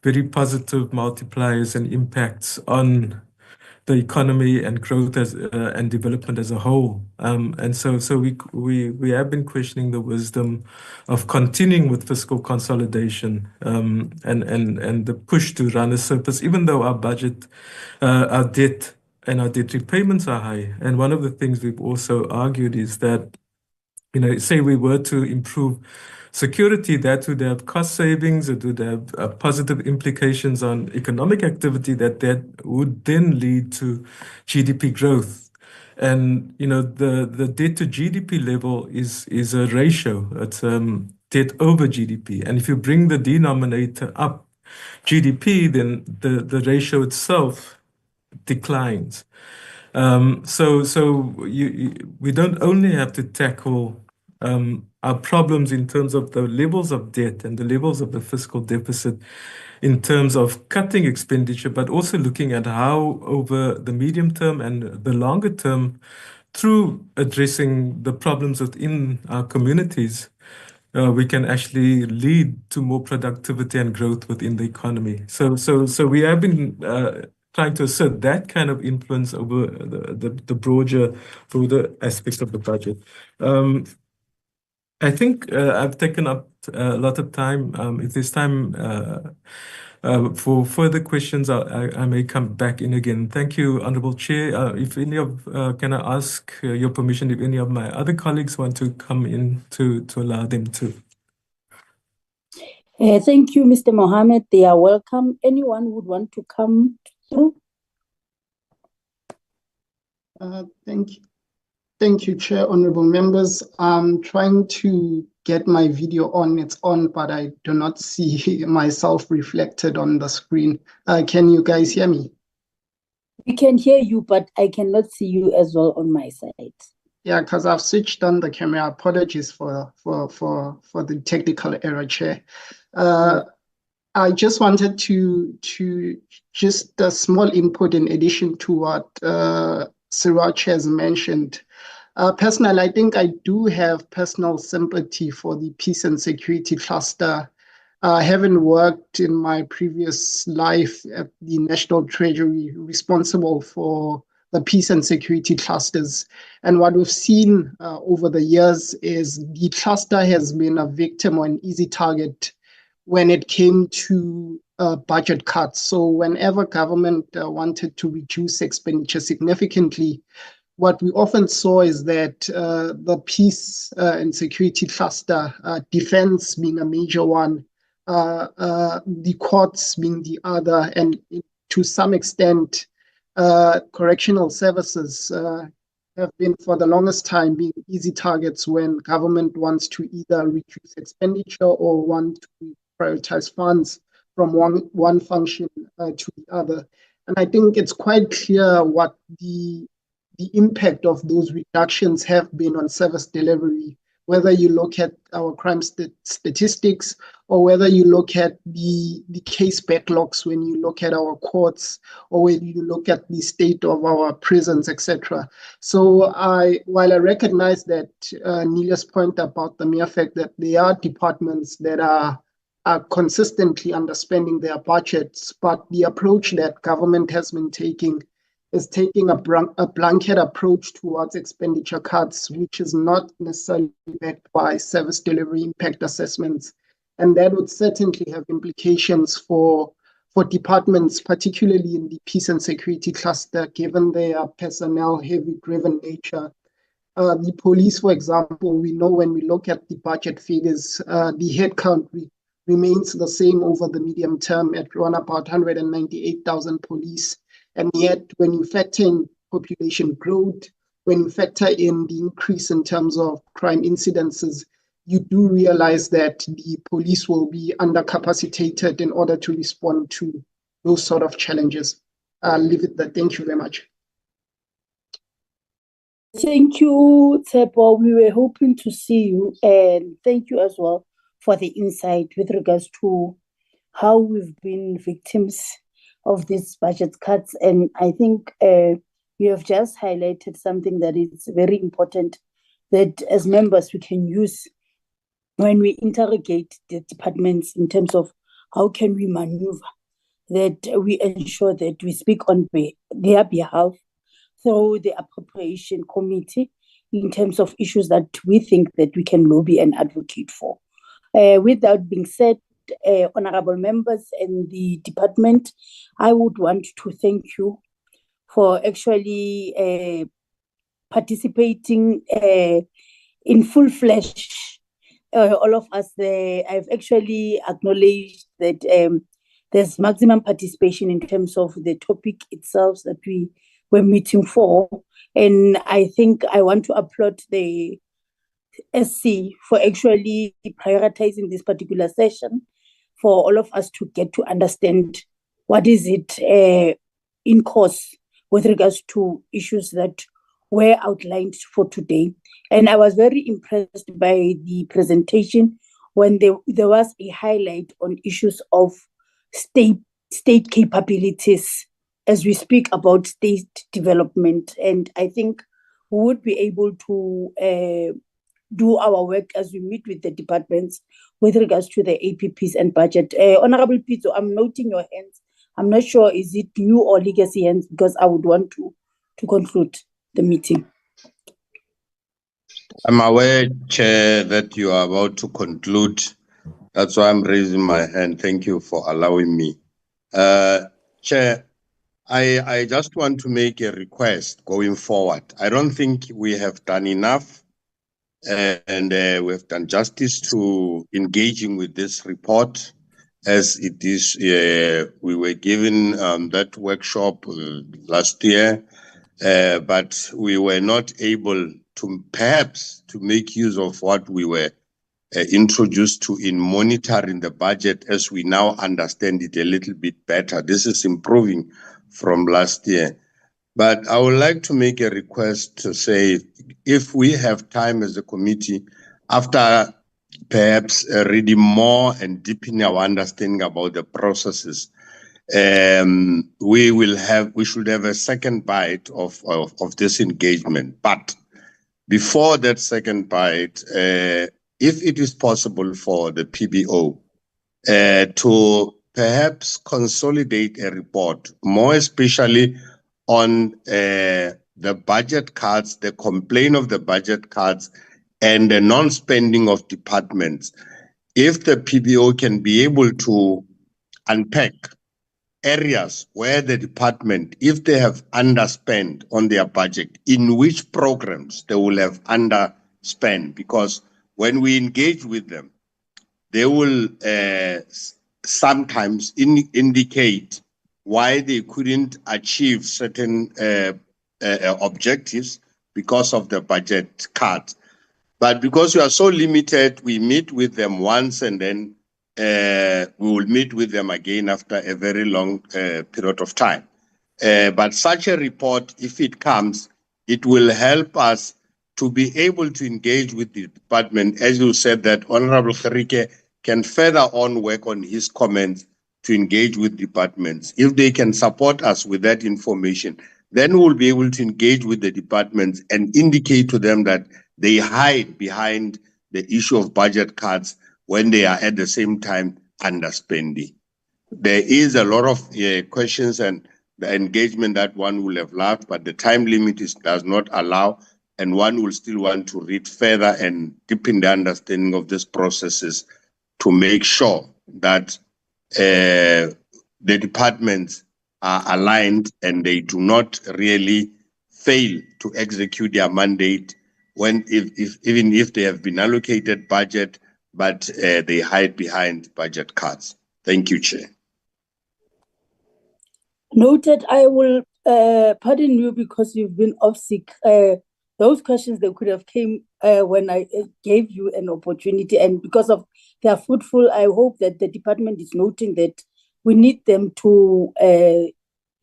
very positive multipliers and impacts on the economy and growth and development as a whole. And so we have been questioning the wisdom of continuing with fiscal consolidation and the push to run a surplus, even though our budget, our debt and our debt repayments are high. And one of the things we've also argued is that, say we were to improve security, that would have cost savings, it would have positive implications on economic activity that would then lead to GDP growth. And, the debt to GDP level is a ratio. It's debt over GDP. And if you bring the denominator up, GDP, then the ratio itself declines. We don't only have to tackle our problems in terms of the levels of debt and the levels of the fiscal deficit in terms of cutting expenditure, but also looking at how over the medium term and the longer term, through addressing the problems within our communities, we can actually lead to more productivity and growth within the economy. So we have been trying to assert that kind of influence over the broader aspects of the budget. I think I've taken up a lot of time. If there's time for further questions, I may come back in again. Thank you, Honorable Chair. Can I ask your permission if any of my other colleagues want to come in to allow them to? Thank you, Mr. Mohammed. They are welcome. Anyone would want to come through? Thank you, Chair, honorable members. I'm trying to get my video on. It's on, but I do not see myself reflected on the screen. Can you guys hear me? We can hear you, but I cannot see you as well on my side. Yeah, because I've switched on the camera. Apologies for the technical error, Chair. I just wanted to just a small input in addition to what Siraj has mentioned. Personally, I think I do have personal sympathy for the peace and security cluster. Having worked in my previous life at the National Treasury, responsible for the peace and security clusters. And what we've seen over the years is the cluster has been a victim or an easy target when it came to budget cuts. So whenever government wanted to reduce expenditure significantly, what we often saw is that the peace and security cluster, defense being a major one, the courts being the other, and to some extent, correctional services have been for the longest time being easy targets when government wants to either reduce expenditure or want to prioritize funds from one function to the other. And I think it's quite clear what the impact of those reductions have been on service delivery, whether you look at our crime statistics or whether you look at the case backlogs, when you look at our courts or when you look at the state of our prisons, etc. So while I recognize that Nelia's point about the mere fact that there are departments that are consistently underspending their budgets, but the approach that government has been taking is taking a blanket approach towards expenditure cuts, which is not necessarily backed by service delivery impact assessments. And that would certainly have implications for departments, particularly in the peace and security cluster, given their personnel-heavy driven nature. The police, for example, we know when we look at the budget figures, the headcount remains the same over the medium term at around about 198,000 police. And yet, when you factor in population growth, when you factor in the increase in terms of crime incidences, you do realize that the police will be undercapacitated in order to respond to those sort of challenges. I'll leave it there. Thank you very much. Thank you, Tsepo. We were hoping to see you, and thank you as well for the insight with regards to how we've been victims of these budget cuts. And I think you have just highlighted something that is very important, that as members we can use when we interrogate the departments in terms of how can we maneuver, that we ensure that we speak on their behalf through the appropriation committee in terms of issues that we think that we can lobby and advocate for. With that being said, honorable members and the department, I would want to thank you for actually participating in full flesh. All of us there, I've actually acknowledged that there's maximum participation in terms of the topic itself that we were meeting for. And I think I want to applaud the SC for actually prioritizing this particular session for all of us to get to understand what is it in course with regards to issues that were outlined for today. And I was very impressed by the presentation when there was a highlight on issues of state capabilities as we speak about state development. And I think we would be able to do our work as we meet with the departments with regards to the APPs and budget. Honorable Pizzo, I'm noting your hands. I'm not sure, is it you or legacy hands, because I would want to conclude the meeting. I'm aware, Chair, that you are about to conclude. That's why I'm raising my hand. Thank you for allowing me. Chair, I just want to make a request going forward. I don't think we have done enough and we have done justice to engaging with this report as it is. We were given that workshop last year, but we were not able to perhaps to make use of what we were introduced to in monitoring the budget as we now understand it a little bit better. This is improving from last year. But I would like to make a request to say, if we have time as a committee, after perhaps reading more and deepening our understanding about the processes, we should have a second bite of this engagement. But before that second bite, if it is possible for the PBO to perhaps consolidate a report, more especially on the budget cards, the complaint of the budget cards, and the non-spending of departments. If the PBO can be able to unpack areas where the department, if they have underspent on their budget, in which programs they will have underspent, because when we engage with them, they will sometimes indicate why they couldn't achieve certain objectives because of the budget cut. But because we are so limited, we meet with them once and then we will meet with them again after a very long period of time. But such a report, if it comes, it will help us to be able to engage with the department. As you said, that Honorable Gerike can further on work on his comments to engage with departments. If they can support us with that information, then we'll be able to engage with the departments and indicate to them that they hide behind the issue of budget cuts when they are at the same time underspending. There is a lot of questions and the engagement that one will have loved, but the time limit does not allow, and one will still want to read further and deepen the understanding of these processes to make sure that the departments are aligned and they do not really fail to execute their mandate when even if they have been allocated budget, but they hide behind budget cuts. Thank you, Chair. Noted. I will pardon you because you've been off sick. Those questions, they could have came when I gave you an opportunity, and because of they are fruitful, I hope that the department is noting that we need them to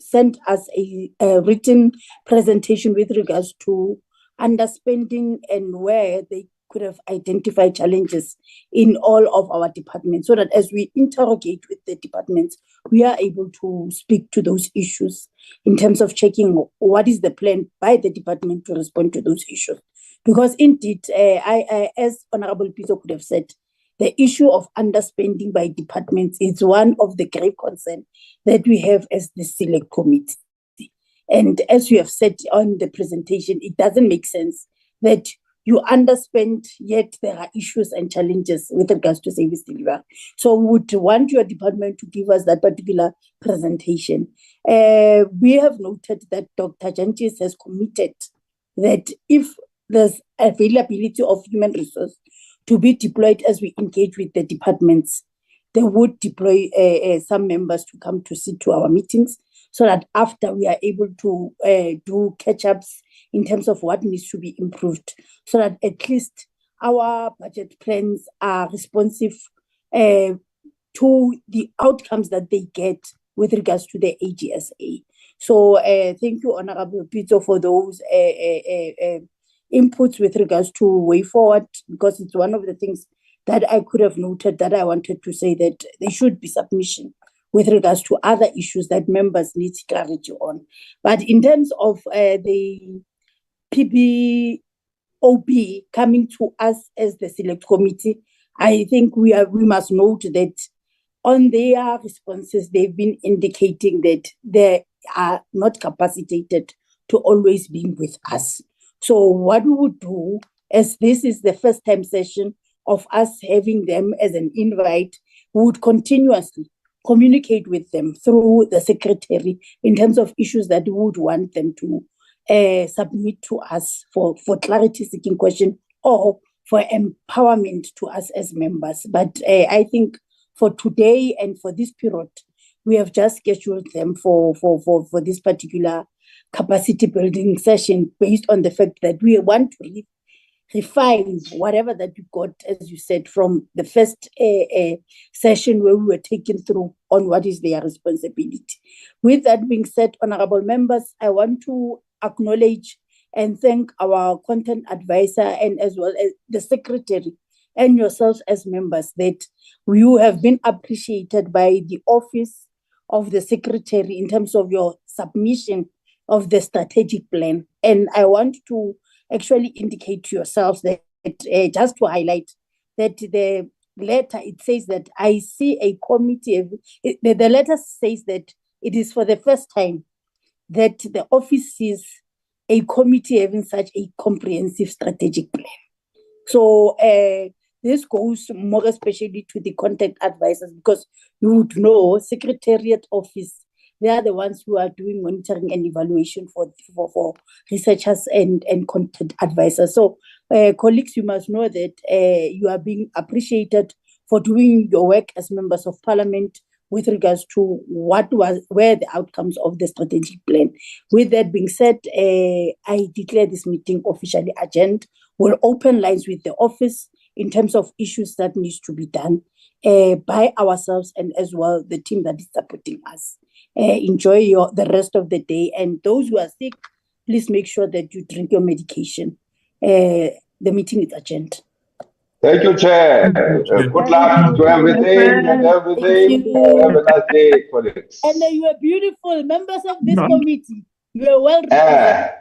send us a written presentation with regards to underspending and where they could have identified challenges in all of our departments, so that as we interrogate with the departments, we are able to speak to those issues in terms of checking what is the plan by the department to respond to those issues. Because indeed, I as Honorable Pizzo could have said, the issue of underspending by departments is one of the grave concerns that we have as the Select Committee. And as you have said on the presentation, it doesn't make sense that you underspend, yet there are issues and challenges with regards to service delivery. So we would want your department to give us that particular presentation. We have noted that Dr. Jantjies has committed that if there's availability of human resource to be deployed as we engage with the departments, they would deploy some members to come to sit to our meetings, so that after we are able to do catch-ups in terms of what needs to be improved, so that at least our budget plans are responsive to the outcomes that they get with regards to the AGSA. So thank you, Honorable Pito, for those inputs with regards to way forward, because it's one of the things that I could have noted that I wanted to say that there should be submission with regards to other issues that members need clarity on. But in terms of the PBOB coming to us as the select committee, I think we must note that on their responses, they've been indicating that they are not capacitated to always be with us. So what we would do, as this is the first time session of us having them as an invite, we would continuously communicate with them through the secretary in terms of issues that we would want them to submit to us for clarity seeking question or for empowerment to us as members. But I think for today and for this period, we have just scheduled them for this particular capacity building session based on the fact that we want to refine whatever that you got, as you said, from the first session where we were taken through on what is their responsibility. With that being said, honorable members, I want to acknowledge and thank our content advisor and as well as the secretary and yourselves as members that you have been appreciated by the office of the secretary in terms of your submission of the strategic plan. And I want to actually indicate to yourselves that just to highlight that the letter, it says that I see a committee, the letter says that it is for the first time that the office sees a committee having such a comprehensive strategic plan. So this goes more especially to the contact advisors, because you would know Secretariat Office, they are the ones who are doing monitoring and evaluation for researchers and content advisors. So colleagues, you must know that you are being appreciated for doing your work as members of parliament with regards to where the outcomes of the strategic plan. With that being said, I declare this meeting officially adjourned. We'll open lines with the office in terms of issues that needs to be done by ourselves and as well the team that is supporting us. Enjoy the rest of the day, and those who are sick, please make sure that you drink your medication. The meeting is adjourned. Thank you, Chair. Good luck to everything and everything. Have a nice day, colleagues. And you are beautiful members of this committee. You are well represented.